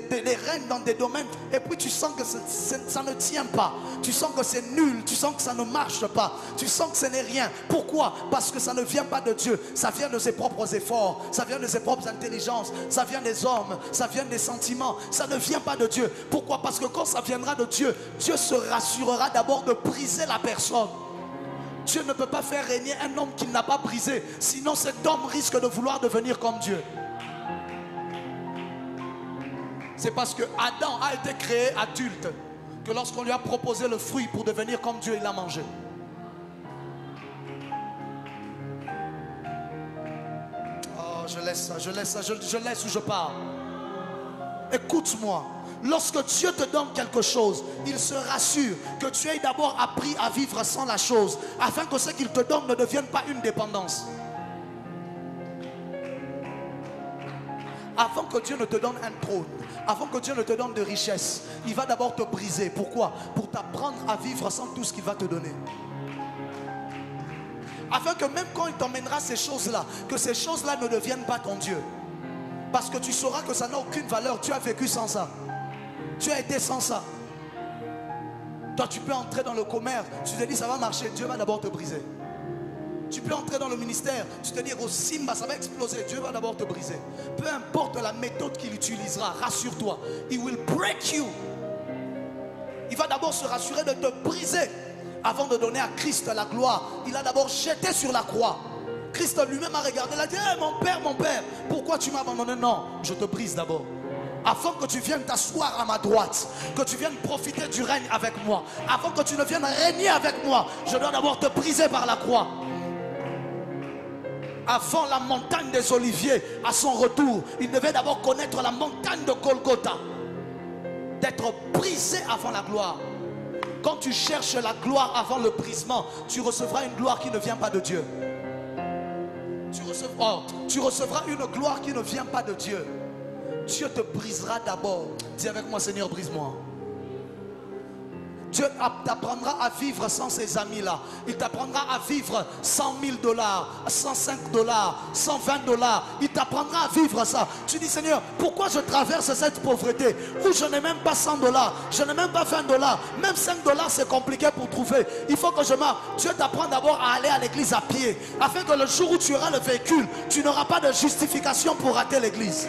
les règnes dans des domaines, et puis tu sens que ça ne tient pas. Tu sens que c'est nul, tu sens que ça ne marche pas, tu sens que ce n'est rien. Pourquoi? Parce que ça ne vient pas de Dieu, ça vient de ses propres efforts, ça vient de ses propres intelligences, ça vient des hommes, ça vient des sentiments, ça ne vient pas de Dieu. Pourquoi? Parce que quand ça viendra de Dieu, Dieu se rassurera d'abord de briser la personne. Dieu ne peut pas faire régner un homme qu'il n'a pas brisé, sinon cet homme risque de vouloir devenir comme Dieu. C'est parce que Adam a été créé adulte que lorsqu'on lui a proposé le fruit pour devenir comme Dieu, il l'a mangé. Oh, je laisse ça, je laisse où je pars. Écoute-moi, lorsque Dieu te donne quelque chose, il se rassure que tu aies d'abord appris à vivre sans la chose, afin que ce qu'il te donne ne devienne pas une dépendance. Avant que Dieu ne te donne un trône, avant que Dieu ne te donne de richesse, il va d'abord te briser. Pourquoi? Pour t'apprendre à vivre sans tout ce qu'il va te donner. Afin que même quand il t'emmènera ces choses-là, que ces choses-là ne deviennent pas ton Dieu. Parce que tu sauras que ça n'a aucune valeur. Tu as vécu sans ça. Tu as été sans ça. Toi, tu peux entrer dans le commerce. Tu te dis ça va marcher. Dieu va d'abord te briser. Tu peux entrer dans le ministère, tu te dis au Simba ça va exploser, Dieu va d'abord te briser. Peu importe la méthode qu'il utilisera, rassure-toi, il will break you. Il va d'abord se rassurer de te briser avant de donner à Christ la gloire. Il a d'abord jeté sur la croix. Christ lui-même a regardé, il a dit hey, mon père, pourquoi tu m'as abandonné? Non, je te brise d'abord. Afin que tu viennes t'asseoir à ma droite, que tu viennes profiter du règne avec moi, avant que tu ne viennes régner avec moi, je dois d'abord te briser par la croix. Avant la montagne des Oliviers, à son retour, il devait d'abord connaître la montagne de Golgotha. D'être brisé avant la gloire. Quand tu cherches la gloire avant le brisement, tu recevras une gloire qui ne vient pas de Dieu. Tu recevras une gloire qui ne vient pas de Dieu. Dieu te brisera d'abord. Dis avec moi, Seigneur, brise-moi. Dieu t'apprendra à vivre sans ces amis-là. Il t'apprendra à vivre 100 000 $, 105 $, 120 $. Il t'apprendra à vivre ça. Tu dis, Seigneur, pourquoi je traverse cette pauvreté où je n'ai même pas 100 $, je n'ai même pas 20 $, même 5 $, c'est compliqué pour trouver. Il faut que je marche. Dieu t'apprend d'abord à aller à l'église à pied, afin que le jour où tu auras le véhicule, tu n'auras pas de justification pour rater l'église.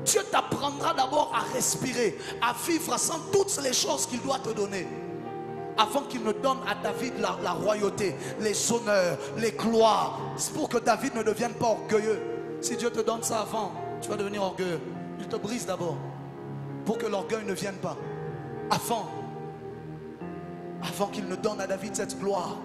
Dieu t'apprendra d'abord à respirer, à vivre sans toutes les choses qu'il doit te donner. Avant qu'il ne donne à David la royauté, les honneurs, les gloires. C'est pour que David ne devienne pas orgueilleux. Si Dieu te donne ça avant, tu vas devenir orgueilleux. Il te brise d'abord. Pour que l'orgueil ne vienne pas. Avant qu'il ne donne à David cette gloire,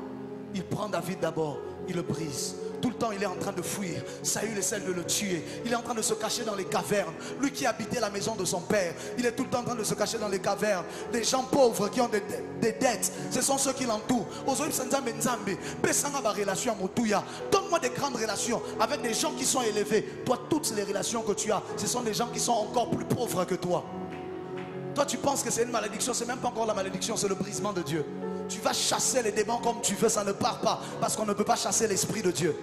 il prend David d'abord, il le brise. Tout le temps il est en train de fuir. Saül essaie de le tuer. Il est en train de se cacher dans les cavernes. Lui qui habitait la maison de son père, il est tout le temps en train de se cacher dans les cavernes. Les gens pauvres qui ont des dettes, ce sont ceux qui l'entourent. Donne-moi des grandes relations avec des gens qui sont élevés. Toi, toutes les relations que tu as, ce sont des gens qui sont encore plus pauvres que toi. Toi tu penses que c'est une malédiction. C'est même pas encore la malédiction, c'est le brisement de Dieu. Tu vas chasser les démons comme tu veux, ça ne part pas. Parce qu'on ne peut pas chasser l'esprit de Dieu.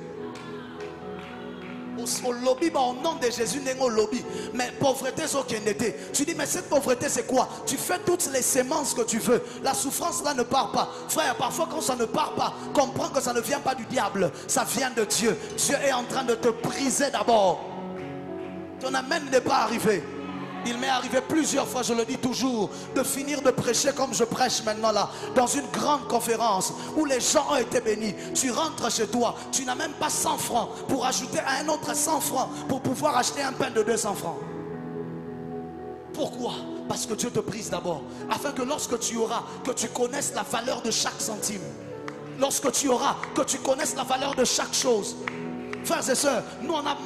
Au lobby, au nom de Jésus, n'est au lobby. Mais pauvreté, c'est aucun été. Tu dis, mais cette pauvreté, c'est quoi? Tu fais toutes les sémences que tu veux. La souffrance là ne part pas. Frère, parfois quand ça ne part pas, comprends que ça ne vient pas du diable. Ça vient de Dieu. Dieu est en train de te briser d'abord. Ton amen n'est pas arrivé. Il m'est arrivé plusieurs fois, je le dis toujours, de finir de prêcher comme je prêche maintenant là, dans une grande conférence où les gens ont été bénis. Tu rentres chez toi, tu n'as même pas 100 francs pour ajouter à un autre 100 francs pour pouvoir acheter un pain de 200 francs. Pourquoi? Parce que Dieu te brise d'abord, afin que lorsque tu auras, que tu connaisses la valeur de chaque centime. Lorsque tu auras, que tu connaisses la valeur de chaque chose. Frères et sœurs, nous on a...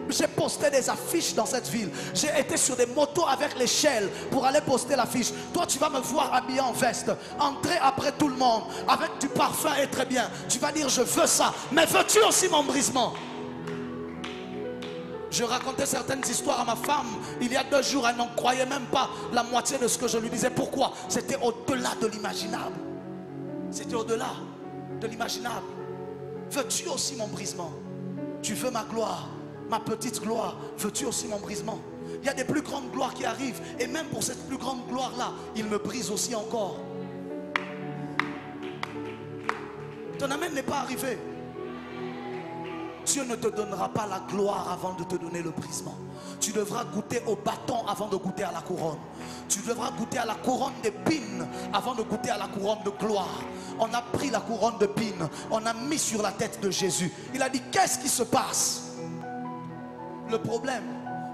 J'ai posté des affiches dans cette ville. J'ai été sur des motos avec l'échelle pour aller poster l'affiche. Toi tu vas me voir habillé en veste, entrer après tout le monde avec du parfum et très bien. Tu vas dire je veux ça. Mais veux-tu aussi mon brisement? Je racontais certaines histoires à ma femme il y a 2 jours. Elle n'en croyait même pas la moitié de ce que je lui disais. Pourquoi? C'était au-delà de l'imaginable. C'était au-delà de l'imaginable. Veux-tu aussi mon brisement? Tu veux ma gloire, ma petite gloire. Veux-tu aussi mon brisement? Il y a des plus grandes gloires qui arrivent. Et même pour cette plus grande gloire-là, il me brise aussi encore. Ton amen n'est pas arrivé. Dieu ne te donnera pas la gloire avant de te donner le brisement. Tu devras goûter au bâton avant de goûter à la couronne. Tu devras goûter à la couronne d'épines avant de goûter à la couronne de gloire. On a pris la couronne d'épines, on a mis sur la tête de Jésus. Il a dit, qu'est-ce qui se passe? Le problème,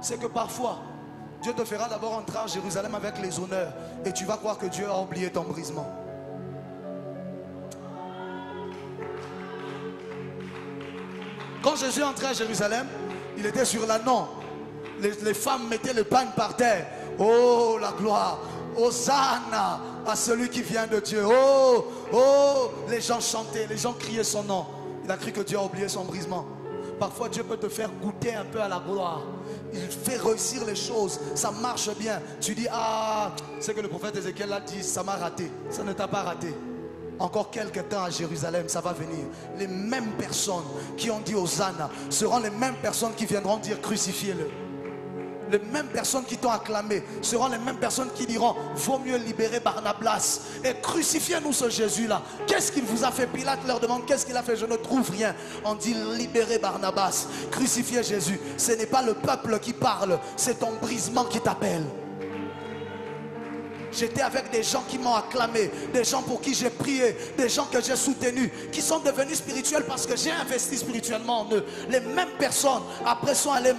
c'est que parfois, Dieu te fera d'abord entrer à Jérusalem avec les honneurs et tu vas croire que Dieu a oublié ton brisement. Quand Jésus entrait à Jérusalem, il était sur l'ânon. Les femmes mettaient le pain par terre. Oh, la gloire. Hosanna à celui qui vient de Dieu. Oh, oh, les gens chantaient, les gens criaient son nom. Il a cru que Dieu a oublié son brisement. Parfois, Dieu peut te faire goûter un peu à la gloire. Il fait réussir les choses. Ça marche bien. Tu dis, ah, c'est que le prophète Ézéchiel a dit, ça m'a raté. Ça ne t'a pas raté. Encore quelques temps à Jérusalem, ça va venir. Les mêmes personnes qui ont dit Hosanna seront les mêmes personnes qui viendront dire crucifiez-le. Les mêmes personnes qui t'ont acclamé seront les mêmes personnes qui diront vaut mieux libérer Barnabas et crucifiez-nous ce Jésus-là. Qu'est-ce qu'il vous a fait? Pilate leur demande qu'est-ce qu'il a fait? Je ne trouve rien. On dit libérer Barnabas, crucifier Jésus. Ce n'est pas le peuple qui parle, c'est ton brisement qui t'appelle. J'étais avec des gens qui m'ont acclamé, des gens pour qui j'ai prié, des gens que j'ai soutenus, qui sont devenus spirituels parce que j'ai investi spirituellement en eux. Les mêmes personnes, après, sont allées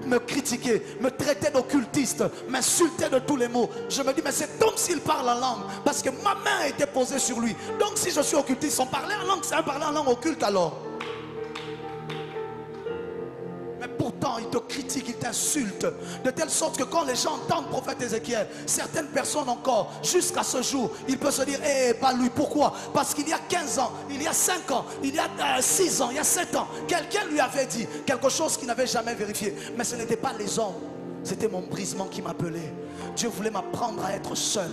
me critiquer, me traiter d'occultiste, m'insulter de tous les mots. Je me dis, mais c'est comme s'il parle en langue, parce que ma main a été posée sur lui. Donc si je suis occultiste, on parlait en langue, c'est un parler en langue occulte alors. Mais pourtant, il te critique, il t'insulte. De telle sorte que quand les gens entendent le prophète Ézéchiel, certaines personnes encore, jusqu'à ce jour, il peut se dire, eh, pas lui. Pourquoi? Parce qu'il y a 15 ans, il y a 5 ans, il y a 6 ans, il y a 7 ans, quelqu'un lui avait dit quelque chose qu'il n'avait jamais vérifié. Mais ce n'était pas les hommes, c'était mon brisement qui m'appelait. Dieu voulait m'apprendre à être seul,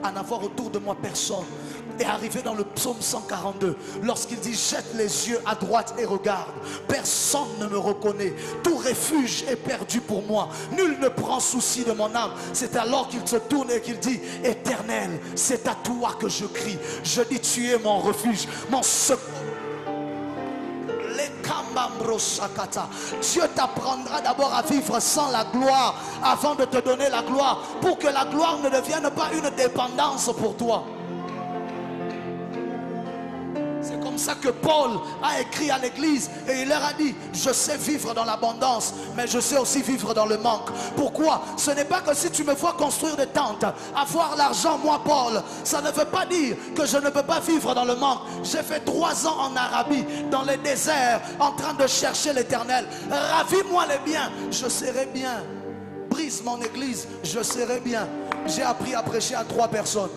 à n'avoir autour de moi personne. Et arrivé dans le psaume 142, lorsqu'il dit jette les yeux à droite et regarde, personne ne me reconnaît, tout refuge est perdu pour moi, nul ne prend souci de mon âme. C'est alors qu'il se tourne et qu'il dit Éternel, c'est à toi que je crie, je dis tu es mon refuge, mon secours. Dieu t'apprendra d'abord à vivre sans la gloire avant de te donner la gloire, pour que la gloire ne devienne pas une dépendance pour toi. C'est comme ça que Paul a écrit à l'église et il leur a dit je sais vivre dans l'abondance mais je sais aussi vivre dans le manque. Pourquoi? Ce n'est pas que si tu me vois construire des tentes, avoir l'argent, moi Paul, ça ne veut pas dire que je ne peux pas vivre dans le manque. J'ai fait 3 ans en Arabie, dans les déserts, en train de chercher l'Éternel. Ravis-moi les biens, je serai bien. Brise mon église, je serai bien. J'ai appris à prêcher à 3 personnes.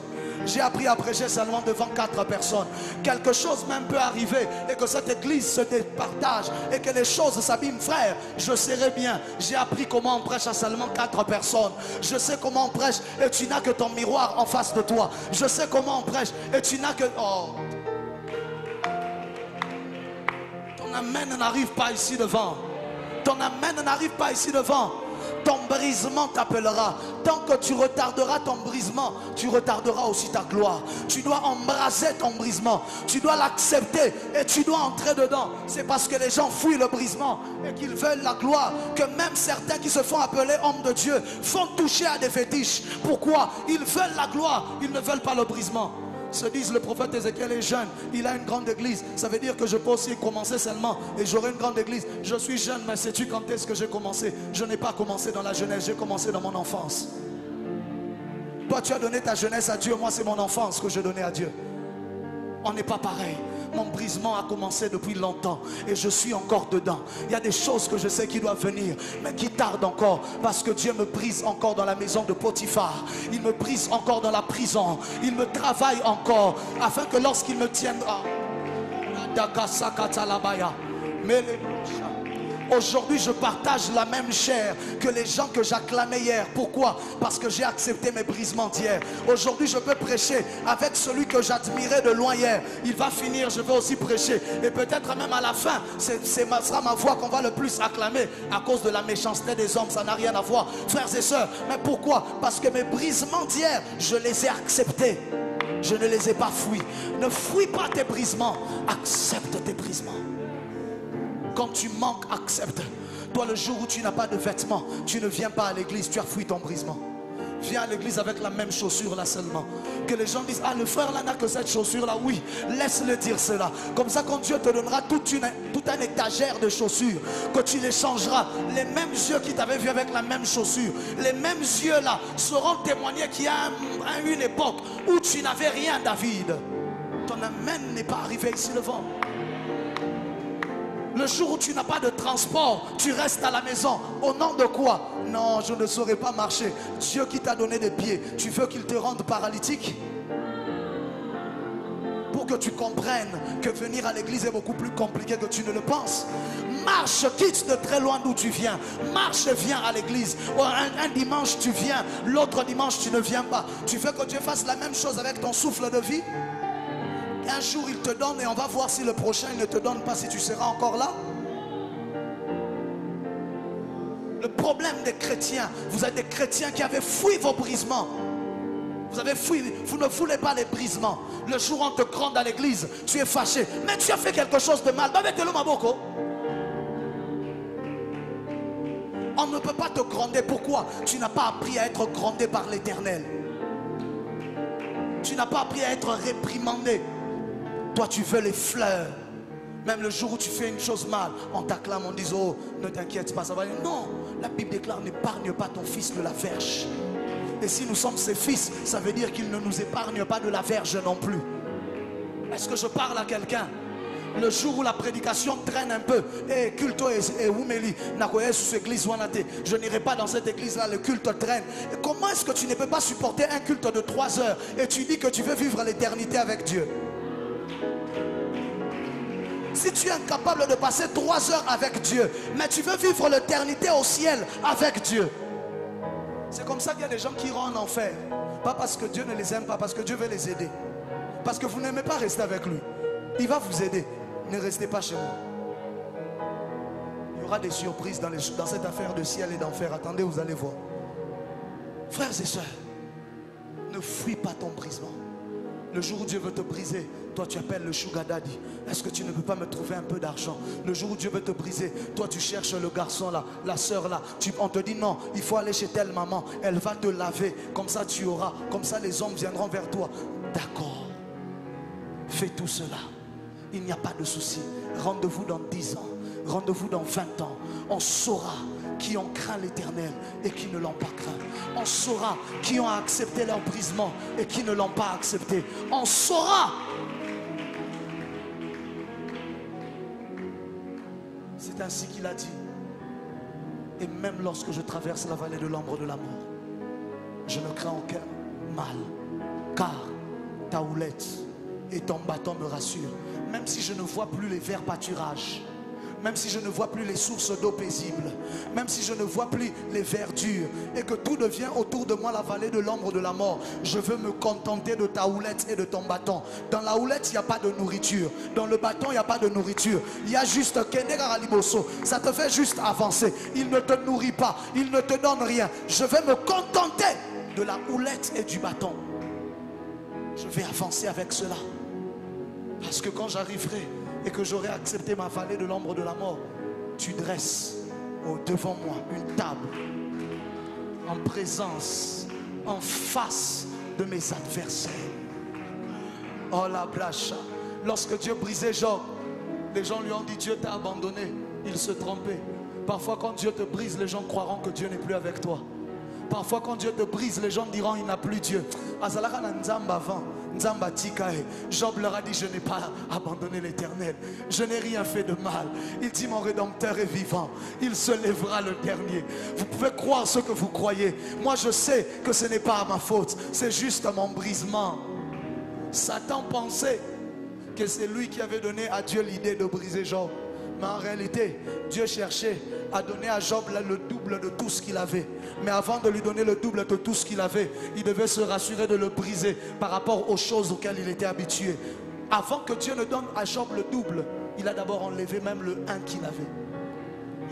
J'ai appris à prêcher seulement devant 4 personnes. Quelque chose même peut arriver et que cette église se départage et que les choses s'abîment, frère, je serai bien. J'ai appris comment on prêche à seulement 4 personnes. Je sais comment on prêche et tu n'as que ton miroir en face de toi. Je sais comment on prêche et tu n'as que... Oh. Ton amen n'arrive pas ici devant. Ton amen n'arrive pas ici devant. Ton brisement t'appellera. Tant que tu retarderas ton brisement, tu retarderas aussi ta gloire. Tu dois embraser ton brisement. Tu dois l'accepter et tu dois entrer dedans. C'est parce que les gens fuient le brisement et qu'ils veulent la gloire que même certains qui se font appeler hommes de Dieu font toucher à des fétiches. Pourquoi? Ils veulent la gloire, ils ne veulent pas le brisement. Se disent le prophète Ézéchiel est jeune, il a une grande église. Ça veut dire que je peux aussi commencer seulement et j'aurai une grande église. Je suis jeune, mais sais-tu quand est-ce que j'ai commencé? Je n'ai pas commencé dans la jeunesse, j'ai commencé dans mon enfance. Toi tu as donné ta jeunesse à Dieu, moi c'est mon enfance que j'ai donnée à Dieu. On n'est pas pareil. Mon brisement a commencé depuis longtemps et je suis encore dedans. Il y a des choses que je sais qui doivent venir mais qui tardent encore parce que Dieu me brise encore dans la maison de Potiphar. Il me brise encore dans la prison. Il me travaille encore afin que lorsqu'il me tiendra, Aujourd'hui, je partage la même chair que les gens que j'acclamais hier. Pourquoi? Parce que j'ai accepté mes brisements d'hier. Aujourd'hui, je peux prêcher avec celui que j'admirais de loin hier. Il va finir, je vais aussi prêcher. Et peut-être même à la fin, ce sera ma voix qu'on va le plus acclamer à cause de la méchanceté des hommes. Ça n'a rien à voir, frères et sœurs. Mais pourquoi? Parce que mes brisements d'hier, je les ai acceptés. Je ne les ai pas fuis. Ne fuis pas tes brisements. Accepte tes brisements. Quand tu manques, accepte. Toi, le jour où tu n'as pas de vêtements, tu ne viens pas à l'église, tu as fui ton brisement. Viens à l'église avec la même chaussure là seulement. Que les gens disent, ah, le frère là n'a que cette chaussure là. Oui, laisse-le dire cela. Comme ça, quand Dieu te donnera tout un étagère de chaussures, que tu les changeras, les mêmes yeux qui t'avaient vu avec la même chaussure, les mêmes yeux là seront témoigner qu'il y a une époque où tu n'avais rien, David. Ton amen n'est pas arrivé ici devant. Le jour où tu n'as pas de transport, tu restes à la maison. Au nom de quoi? Non, je ne saurais pas marcher. Dieu qui t'a donné des pieds, tu veux qu'il te rende paralytique? Pour que tu comprennes que venir à l'église est beaucoup plus compliqué que tu ne le penses. Marche, quitte de très loin d'où tu viens. Marche, viens à l'église. Un dimanche tu viens, l'autre dimanche tu ne viens pas. Tu veux que Dieu fasse la même chose avec ton souffle de vie? Un jour il te donne et on va voir si le prochain il ne te donne pas, si tu seras encore là. Le problème des chrétiens, vous êtes des chrétiens qui avaient fui vos brisements. Vous avez fui, vous ne voulez pas les brisements. Le jour où on te gronde à l'église, tu es fâché. Mais tu as fait quelque chose de mal. On ne peut pas te gronder. Pourquoi? Tu n'as pas appris à être grondé par l'Éternel. Tu n'as pas appris à être réprimandé. Toi tu veux les fleurs. Même le jour où tu fais une chose mal, on t'acclame, on dit oh ne t'inquiète pas, ça va aller. Non, la Bible déclare n'épargne pas ton fils de la verge. Et si nous sommes ses fils, ça veut dire qu'il ne nous épargne pas de la verge non plus. Est-ce que je parle à quelqu'un? Le jour où la prédication traîne un peu, et culto et Wumeli, je n'irai pas dans cette église là, le culte traîne. Et comment est-ce que tu ne peux pas supporter un culte de 3 heures et tu dis que tu veux vivre l'éternité avec Dieu? Si tu es incapable de passer 3 heures avec Dieu, mais tu veux vivre l'éternité au ciel avec Dieu, c'est comme ça qu'il y a des gens qui iront en enfer. Pas parce que Dieu ne les aime pas, parce que Dieu veut les aider. Parce que vous n'aimez pas rester avec lui. Il va vous aider. Ne restez pas chez moi. Il y aura des surprises dans cette affaire de ciel et d'enfer. Attendez, vous allez voir. Frères et sœurs, ne fuis pas ton brisement. Le jour où Dieu veut te briser, toi tu appelles le sugar daddy. Est-ce que tu ne peux pas me trouver un peu d'argent? Le jour où Dieu veut te briser, toi tu cherches le garçon là, la soeur là. On te dit non, il faut aller chez telle maman. Elle va te laver, comme ça tu auras. Comme ça les hommes viendront vers toi. D'accord, fais tout cela. Il n'y a pas de souci. Rendez-vous dans 10 ans, rendez-vous dans 20 ans. On saura qui ont craint l'Éternel et qui ne l'ont pas craint. On saura qui ont accepté leur brisement et qui ne l'ont pas accepté. On saura. C'est ainsi qu'il a dit. Et même lorsque je traverse la vallée de l'ombre de la mort, je ne crains aucun mal, car ta houlette et ton bâton me rassurent. Même si je ne vois plus les verts pâturages, même si je ne vois plus les sources d'eau paisibles, même si je ne vois plus les verdures et que tout devient autour de moi la vallée de l'ombre de la mort, je veux me contenter de ta houlette et de ton bâton. Dans la houlette, il n'y a pas de nourriture. Dans le bâton, il n'y a pas de nourriture. Il y a juste ça te fait juste avancer. Il ne te nourrit pas, il ne te donne rien. Je vais me contenter de la houlette et du bâton. Je vais avancer avec cela. Parce que quand j'arriverai et que j'aurai accepté ma vallée de l'ombre de la mort, tu dresses devant moi une table en présence, en face de mes adversaires. Oh la blacha. Lorsque Dieu brisait Job, les gens lui ont dit Dieu t'a abandonné. Il se trompait. Parfois quand Dieu te brise, les gens croiront que Dieu n'est plus avec toi. Parfois quand Dieu te brise, les gens diront il n'a plus Dieu. Job leur a dit je n'ai pas abandonné l'Éternel, je n'ai rien fait de mal. Il dit mon Rédempteur est vivant, il se lèvera le dernier. Vous pouvez croire ce que vous croyez. Moi je sais que ce n'est pas ma faute, c'est juste mon brisement. Satan pensait que c'est lui qui avait donné à Dieu l'idée de briser Job. Mais en réalité, Dieu cherchait à donner à Job le double de tout ce qu'il avait. Mais avant de lui donner le double de tout ce qu'il avait, il devait se rassurer de le briser par rapport aux choses auxquelles il était habitué. Avant que Dieu ne donne à Job le double, il a d'abord enlevé même le 1 qu'il avait.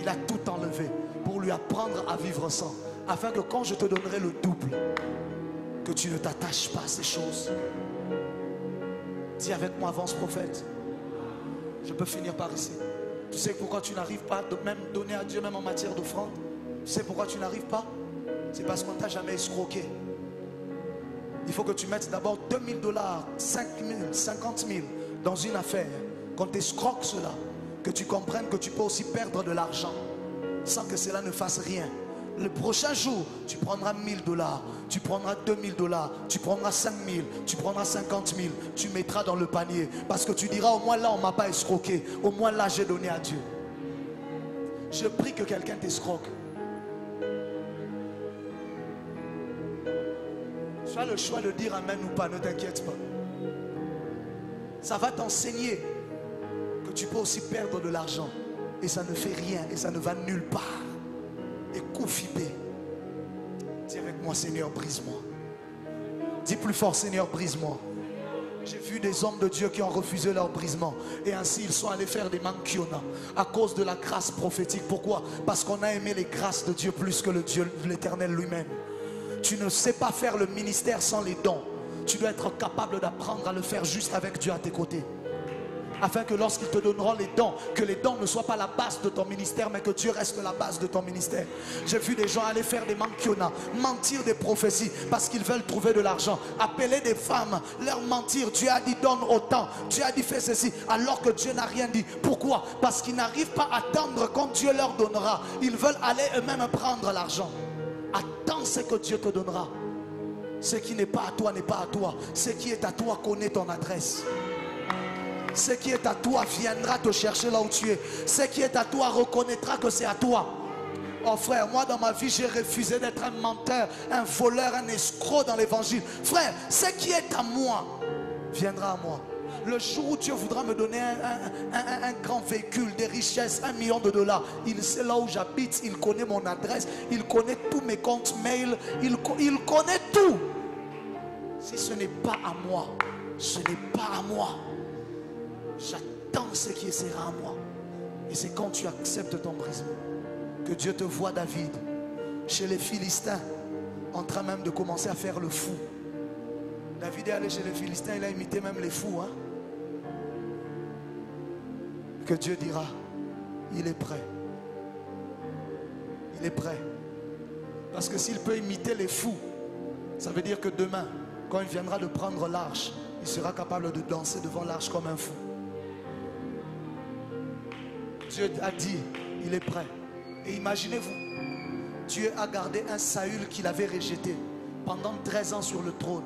Il a tout enlevé pour lui apprendre à vivre sans. Afin que quand je te donnerai le double, que tu ne t'attaches pas à ces choses. Dis avec moi, avance prophète. Je peux finir par ici. Tu sais pourquoi tu n'arrives pas à même donner à Dieu même en matière d'offrande? Tu sais pourquoi tu n'arrives pas? C'est parce qu'on ne t'a jamais escroqué. Il faut que tu mettes d'abord 2000 $, 5 000, 50 000 dans une affaire. Qu'on t'escroque cela, que tu comprennes que tu peux aussi perdre de l'argent sans que cela ne fasse rien. Le prochain jour, tu prendras 1000 $, tu prendras 2000 $, tu prendras 5000, tu prendras 50 000, tu mettras dans le panier. Parce que tu diras, au moins là, on ne m'a pas escroqué. Au moins là, j'ai donné à Dieu. Je prie que quelqu'un t'escroque. Tu as le choix de dire amen ou pas, ne t'inquiète pas. Ça va t'enseigner que tu peux aussi perdre de l'argent. Et ça ne fait rien, et ça ne va nulle part. Et Koufibé. Dis avec moi, Seigneur, brise-moi. Dis plus fort, Seigneur, brise-moi. J'ai vu des hommes de Dieu qui ont refusé leur brisement. Et ainsi, ils sont allés faire des mankiona à cause de la grâce prophétique. Pourquoi? Parce qu'on a aimé les grâces de Dieu plus que le Dieu, l'Éternel lui-même. Tu ne sais pas faire le ministère sans les dons. Tu dois être capable d'apprendre à le faire juste avec Dieu à tes côtés. Afin que lorsqu'ils te donneront les dons, que les dons ne soient pas la base de ton ministère, mais que Dieu reste la base de ton ministère. J'ai vu des gens aller faire des mankiona, mentir des prophéties parce qu'ils veulent trouver de l'argent. Appeler des femmes, leur mentir. Dieu a dit donne autant, Dieu a dit fais ceci, alors que Dieu n'a rien dit. Pourquoi? Parce qu'ils n'arrivent pas à attendre quand Dieu leur donnera. Ils veulent aller eux-mêmes prendre l'argent. Attends ce que Dieu te donnera. Ce qui n'est pas à toi n'est pas à toi. Ce qui est à toi connaît ton adresse. Ce qui est à toi viendra te chercher là où tu es. Ce qui est à toi reconnaîtra que c'est à toi. Oh frère, moi dans ma vie j'ai refusé d'être un menteur, un voleur, un escroc dans l'évangile. Frère, ce qui est à moi viendra à moi. Le jour où Dieu voudra me donner un grand véhicule, des richesses, 1 million de $, il sait là où j'habite, il connaît mon adresse, il connaît tous mes comptes mail, il connaît tout. Si ce n'est pas à moi, ce n'est pas à moi. J'attends ce qui sera à moi. Et c'est quand tu acceptes ton brisement que Dieu te voit, David, chez les Philistins, en train même de commencer à faire le fou. David est allé chez les Philistins, il a imité même les fous. Hein? Que Dieu dira, il est prêt. Il est prêt. Parce que s'il peut imiter les fous, ça veut dire que demain, quand il viendra de prendre l'arche, il sera capable de danser devant l'arche comme un fou. Dieu a dit, il est prêt. Et imaginez-vous, Dieu a gardé un Saül qu'il avait rejeté pendant 13 ans sur le trône,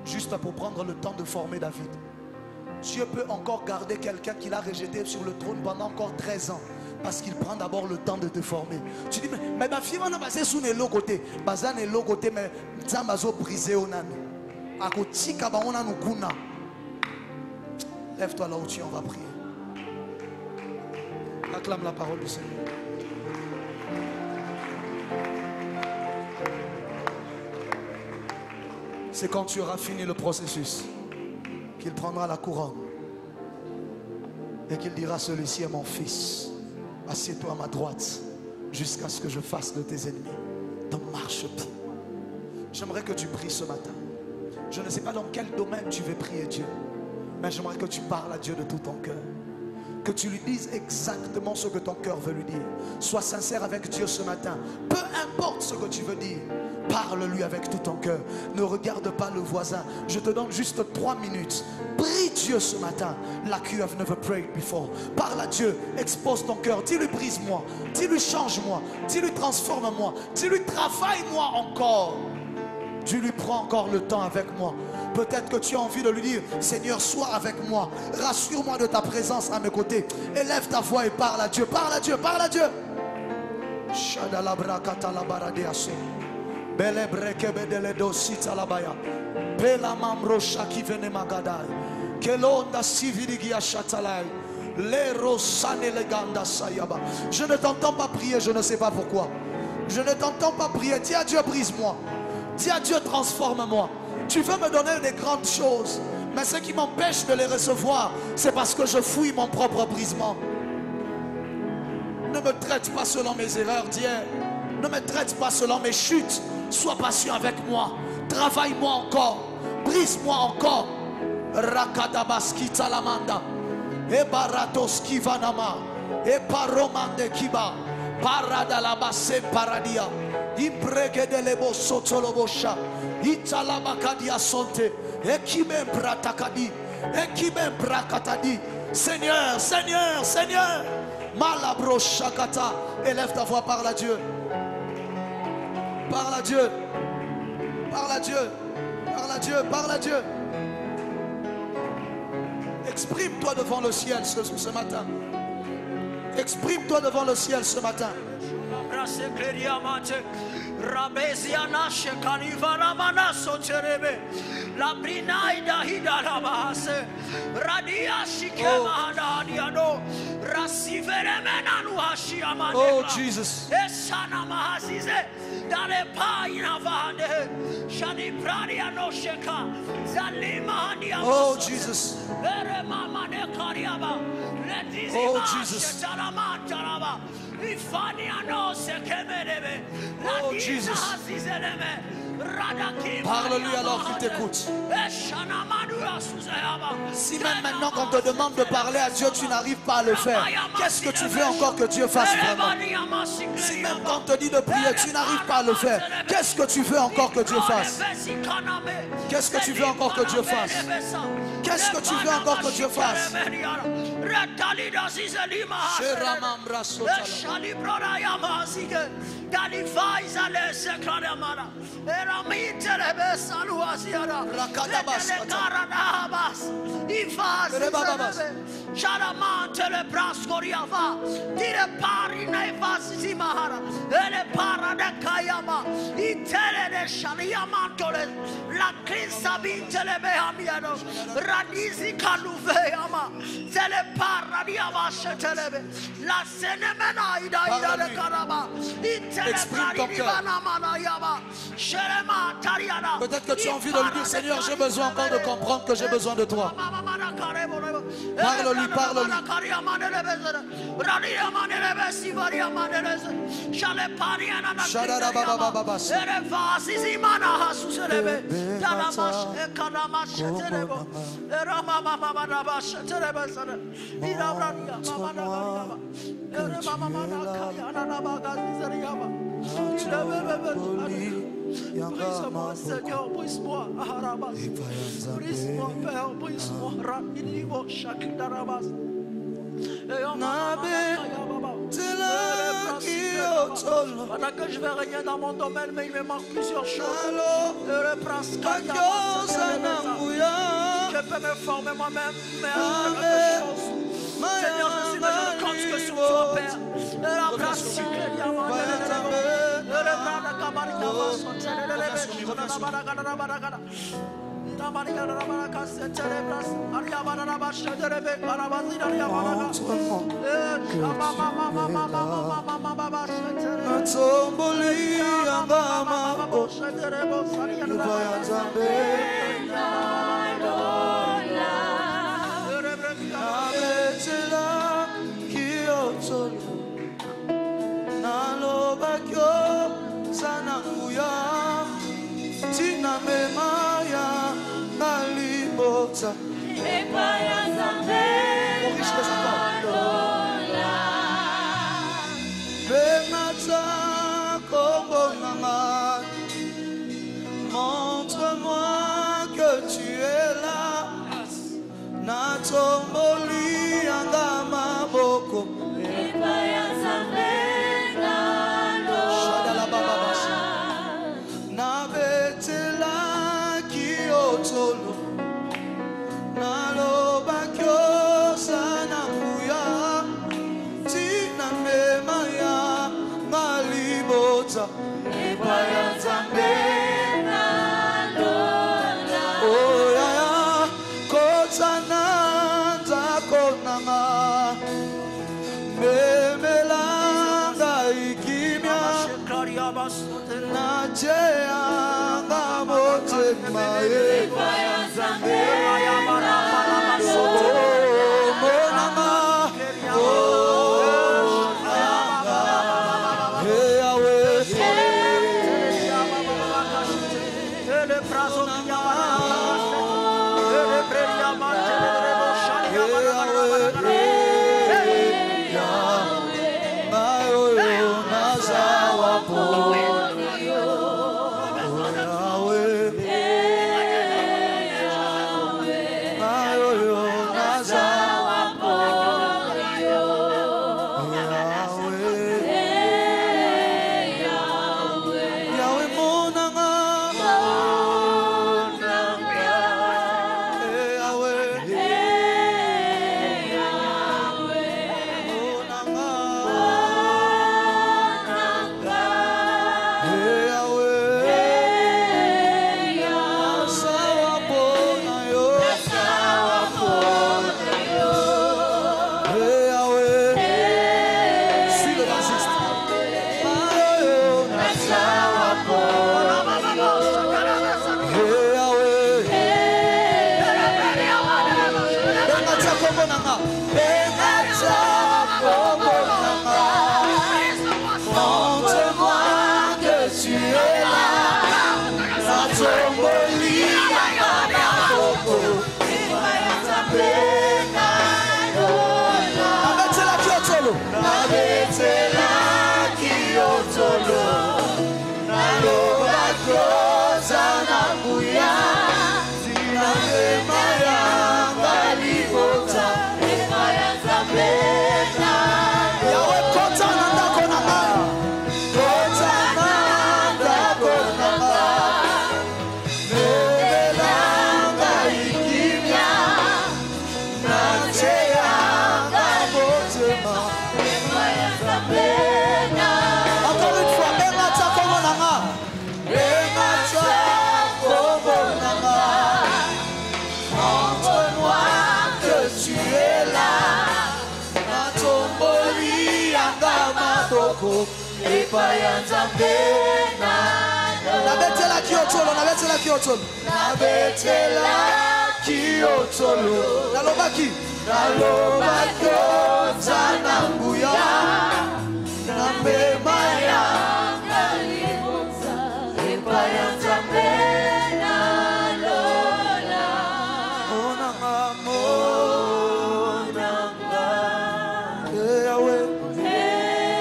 juste pour prendre le temps de former David. Dieu peut encore garder quelqu'un qu'il a rejeté sur le trône pendant encore 13 ans, parce qu'il prend d'abord le temps de te former. Tu dis, mais ma fille, on a passé sous les côté. Bazan est l'autre côté, mais Zamazo brisé au nan. À côté, on a nous kuna. Lève-toi là où tu es, on va prier. Acclame la parole du Seigneur. C'est quand tu auras fini le processus qu'il prendra la couronne et qu'il dira, celui-ci est mon fils, assieds-toi à ma droite jusqu'à ce que je fasse de tes ennemis ton marchepied. J'aimerais que tu pries ce matin. Je ne sais pas dans quel domaine tu veux prier Dieu, mais j'aimerais que tu parles à Dieu de tout ton cœur. Que tu lui dises exactement ce que ton cœur veut lui dire. Sois sincère avec Dieu ce matin. Peu importe ce que tu veux dire, parle-lui avec tout ton cœur. Ne regarde pas le voisin. Je te donne juste 3 minutes. Prie Dieu ce matin. Like you have never prayed before. Parle à Dieu. Expose ton cœur. Dis-lui brise-moi. Dis-lui change-moi. Dis-lui transforme-moi. Dis-lui travaille-moi encore. Dis-lui prends encore le temps avec moi. Peut-être que tu as envie de lui dire, Seigneur, sois avec moi. Rassure-moi de ta présence à mes côtés. Élève ta voix et parle à Dieu. Parle à Dieu, parle à Dieu. Je ne t'entends pas prier, je ne sais pas pourquoi. Je ne t'entends pas prier. Dis à Dieu, brise-moi. Dis à Dieu, transforme-moi. Tu veux me donner des grandes choses, mais ce qui m'empêche de les recevoir, c'est parce que je fouille mon propre brisement. Ne me traite pas selon mes erreurs d'hier. Ne me traite pas selon mes chutes. Sois patient avec moi. Travaille-moi encore. Brise-moi encore. Rakadabaski talamanda. E baratoski vanama. E paromande kiba. Paradalabase paradia. Impregedele sotolobosha. Italabakadia sonte. Ekimem pratakadi. Ekimem prakatadi. Seigneur, Seigneur, Seigneur. Malabro shakata. Élève ta voix, parle à Dieu. Parle à Dieu. Parle à Dieu. Parle à Dieu. Parle à Dieu. Exprime-toi devant le ciel ce matin. Exprime-toi devant le ciel ce matin. La brinaida hida la base radia shike mahadadiano rasivere menanu hashiamane. Oh Jesus. Esana mahazize dale pa inavande shani pradia no sheka zalima hania. Oh Jesus. Ere mama ne kariaba letizi. Oh Jesus. Tarama ifani ano sekemerebe. Oh Jesus. Parle-lui alors qu'il t'écoute. Si même maintenant qu'on te demande de parler à Dieu, tu n'arrives pas à le faire, qu'est-ce que tu veux encore que Dieu fasse vraiment? Si même quand on te dit de prier, tu n'arrives pas à le faire, qu'est-ce que tu veux encore que Dieu fasse? Qu'est-ce que tu veux encore que Dieu fasse? Qu'est-ce que tu veux encore que Dieu fasse? La crise Radizi Kaluveyama, Teleparadiama Shetelebe, La Senemena Ida de Karaba, Itelebradivanama, Sherema Tariana. Peut-être que tu as envie de lui dire, Seigneur, j'ai besoin encore de comprendre que j'ai besoin de toi. Parle-lui, parle-lui. Brise-moi, Seigneur, brise-moi, brise-moi, Père, brise-moi, rapidement, chaque darabas. Pendant que je vais régner dans mon domaine, mais il me manque plusieurs choses. Le prince je peux me former moi-même, mais quelque chose. Seigneur, je suis besoin de compte que sur toi, Père. La place, montre-moi que tu es là. Natomboli angama boko. Nabetela kiotolo. Nalobakyo sanamuya. Tina memaya malibota. Epaya zambe. Oh ya ya. Kotana takonama.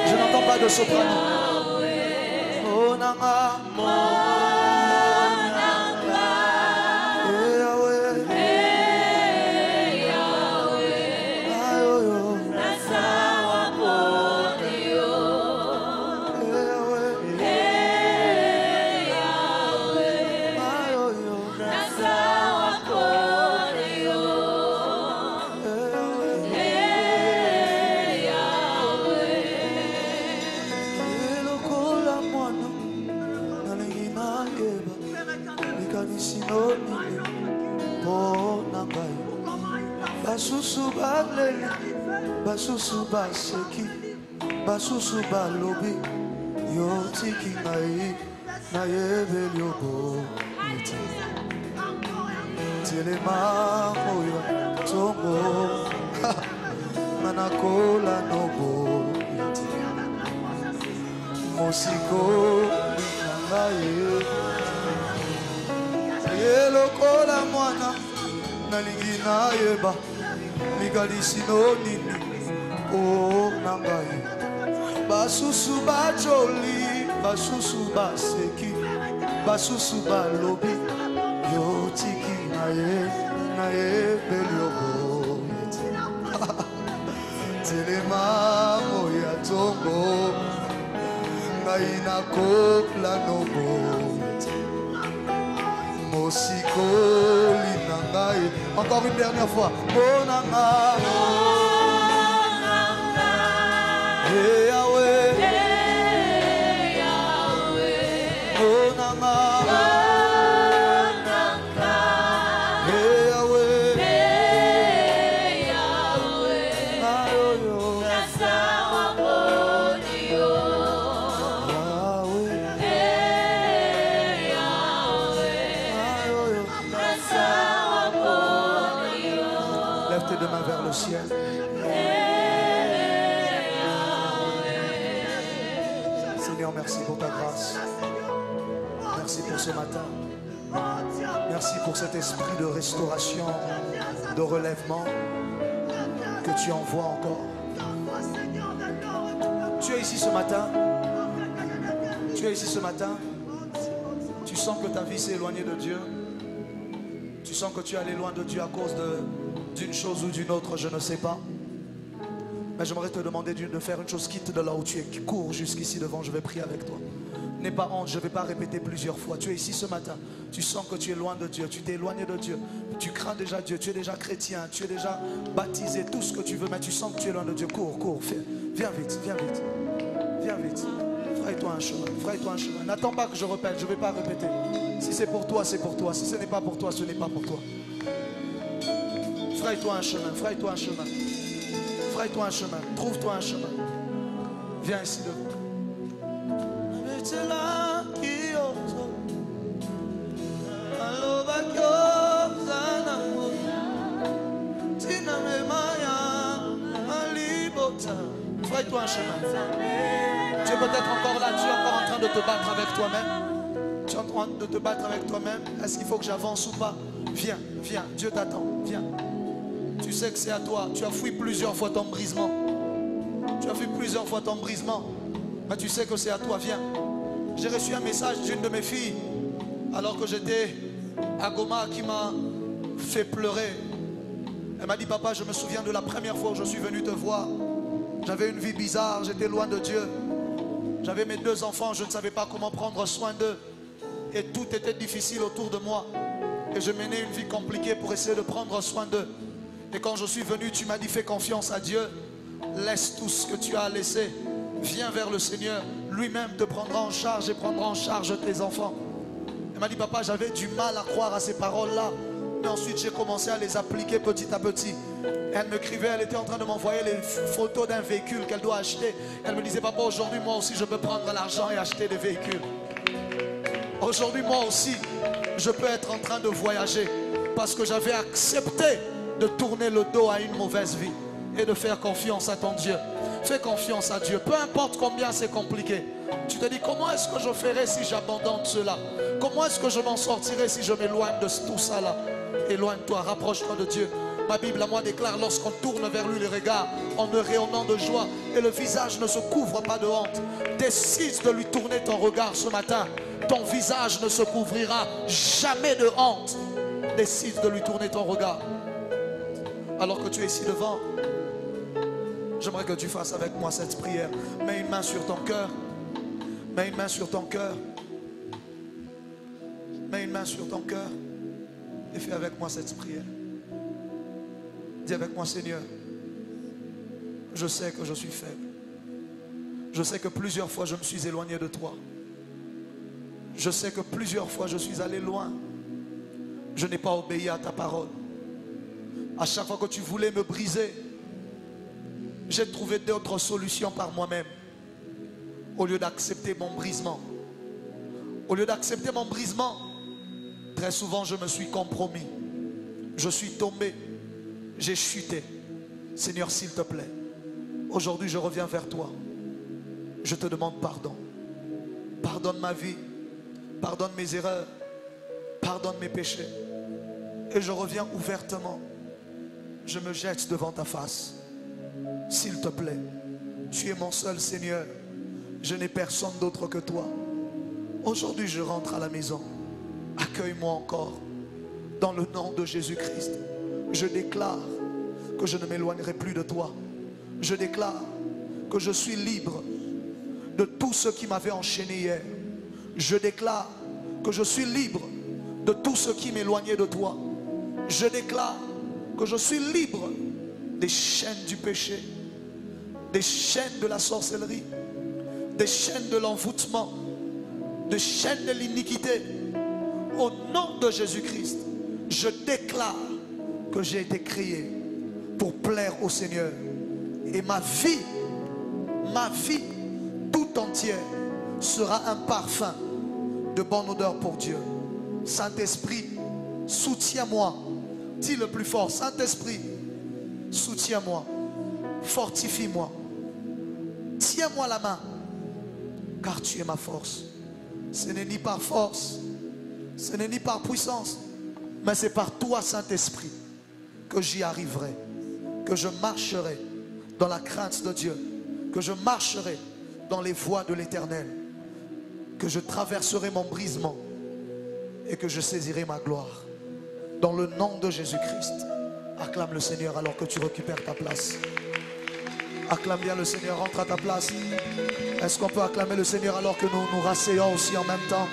Je n'entends pas de soprano. Basusu baleli, basusu baseki, basusu balobi, yo tiki nai, na yebeli obo, telema moya tongo, manakola nobo, mosiko nangaye, yelo kola mwana, nalingi na yeba. Migalisi no nini o nangai basusu bajoli basusu baseki basusu balobi yo tiki nae beliobo telema moya tongo ngai na kopla nobo mosiko. Encore une dernière fois. Bonanga. Hey Yahweh. Hey Yahweh. Bonanga. Hey Yahweh. Hey Yahweh. Ayoyo. Nasawa Bonio. Yahweh. Seigneur, merci pour ta grâce. Merci pour ce matin. Merci pour cet esprit de restauration, de relèvement que tu envoies encore. Tu es ici ce matin. Tu es ici ce matin. Tu sens que ta vie s'est éloignée de Dieu. Tu sens que tu es allé loin de Dieu à cause d'une chose ou d'une autre, je ne sais pas. Mais j'aimerais te demander de faire une chose, quitte de là où tu es, qui court jusqu'ici devant, je vais prier avec toi. N'aie pas honte, je ne vais pas répéter plusieurs fois. Tu es ici ce matin, tu sens que tu es loin de Dieu, tu t'es éloigné de Dieu. Tu crains déjà Dieu, tu es déjà chrétien, tu es déjà baptisé, tout ce que tu veux, mais tu sens que tu es loin de Dieu. Cours, cours, viens vite, viens vite, viens vite. Fraye-toi un chemin, fraye-toi un chemin. N'attends pas que je répète, je ne vais pas répéter. Si c'est pour toi, c'est pour toi. Si ce n'est pas pour toi, ce n'est pas pour toi. Fraye-toi un chemin, fraye-toi un chemin. Fraye-toi un chemin, trouve-toi un chemin. Viens ici devant. Fraye-toi un chemin. Tu es peut-être encore là, tu es encore en train de te battre avec toi-même. Tu es en train de te battre avec toi-même. Est-ce qu'il faut que j'avance ou pas? Viens, viens, Dieu t'attend, viens. Tu sais que c'est à toi. Tu as fui plusieurs fois ton brisement. Tu as fui plusieurs fois ton brisement. Mais tu sais que c'est à toi, viens. J'ai reçu un message d'une de mes filles alors que j'étais à Goma qui m'a fait pleurer. Elle m'a dit, papa, je me souviens de la première fois où je suis venu te voir. J'avais une vie bizarre, j'étais loin de Dieu. J'avais mes 2 enfants, je ne savais pas comment prendre soin d'eux. Et tout était difficile autour de moi. Et je menais une vie compliquée pour essayer de prendre soin d'eux. Et quand je suis venu, tu m'as dit, fais confiance à Dieu. Laisse tout ce que tu as laissé. Viens vers le Seigneur. Lui-même te prendra en charge et prendra en charge tes enfants. Elle m'a dit, papa, j'avais du mal à croire à ces paroles-là. Mais ensuite, j'ai commencé à les appliquer petit à petit. Elle m'écrivait, elle était en train de m'envoyer les photos d'un véhicule qu'elle doit acheter. Elle me disait, papa, aujourd'hui, moi aussi, je peux prendre l'argent et acheter des véhicules. Aujourd'hui, moi aussi, je peux être en train de voyager parce que j'avais accepté de tourner le dos à une mauvaise vie et de faire confiance à ton Dieu. Fais confiance à Dieu, peu importe combien c'est compliqué. Tu te dis, comment est-ce que je ferai si j'abandonne cela? Comment est-ce que je m'en sortirai si je m'éloigne de tout ça là? Éloigne-toi, rapproche-toi de Dieu. Ma Bible à moi déclare, lorsqu'on tourne vers lui les regards en rayonnant de joie et le visage ne se couvre pas de honte, décide de lui tourner ton regard ce matin. Ton visage ne se couvrira jamais de honte. Décide de lui tourner ton regard. Alors que tu es ici devant, j'aimerais que tu fasses avec moi cette prière. Mets une main sur ton cœur. Mets une main sur ton cœur. Mets une main sur ton cœur. Et fais avec moi cette prière. Dis avec moi, Seigneur, je sais que je suis faible. Je sais que plusieurs fois je me suis éloigné de toi. Je sais que plusieurs fois je suis allé loin. Je n'ai pas obéi à ta parole. À chaque fois que tu voulais me briser, j'ai trouvé d'autres solutions par moi-même. Au lieu d'accepter mon brisement. Au lieu d'accepter mon brisement, très souvent je me suis compromis. Je suis tombé. J'ai chuté. Seigneur, s'il te plaît, aujourd'hui je reviens vers toi. Je te demande pardon. Pardonne ma vie. Pardonne mes erreurs. Pardonne mes péchés. Et je reviens ouvertement. Je me jette devant ta face. S'il te plaît, tu es mon seul Seigneur. Je n'ai personne d'autre que toi. Aujourd'hui, je rentre à la maison. Accueille-moi encore. Dans le nom de Jésus-Christ, je déclare que je ne m'éloignerai plus de toi. Je déclare que je suis libre de tout ce qui m'avait enchaîné hier. Je déclare que je suis libre de tout ce qui m'éloignait de toi. Je déclare que je suis libre des chaînes du péché, des chaînes de la sorcellerie, des chaînes de l'envoûtement, des chaînes de l'iniquité. Au nom de Jésus-Christ, je déclare que j'ai été créé pour plaire au Seigneur. Et ma vie tout entière sera un parfum de bonne odeur pour Dieu. Saint-Esprit, soutiens-moi. Dis le plus fort, Saint-Esprit, soutiens-moi, fortifie-moi, tiens-moi la main car tu es ma force. Ce n'est ni par force, ce n'est ni par puissance, mais c'est par toi, Saint-Esprit, que j'y arriverai, que je marcherai dans la crainte de Dieu, que je marcherai dans les voies de l'Éternel, que je traverserai mon brisement et que je saisirai ma gloire. Dans le nom de Jésus-Christ, acclame le Seigneur alors que tu récupères ta place. Acclame bien le Seigneur, rentre à ta place. Est-ce qu'on peut acclamer le Seigneur alors que nous nous rasseyons aussi en même temps?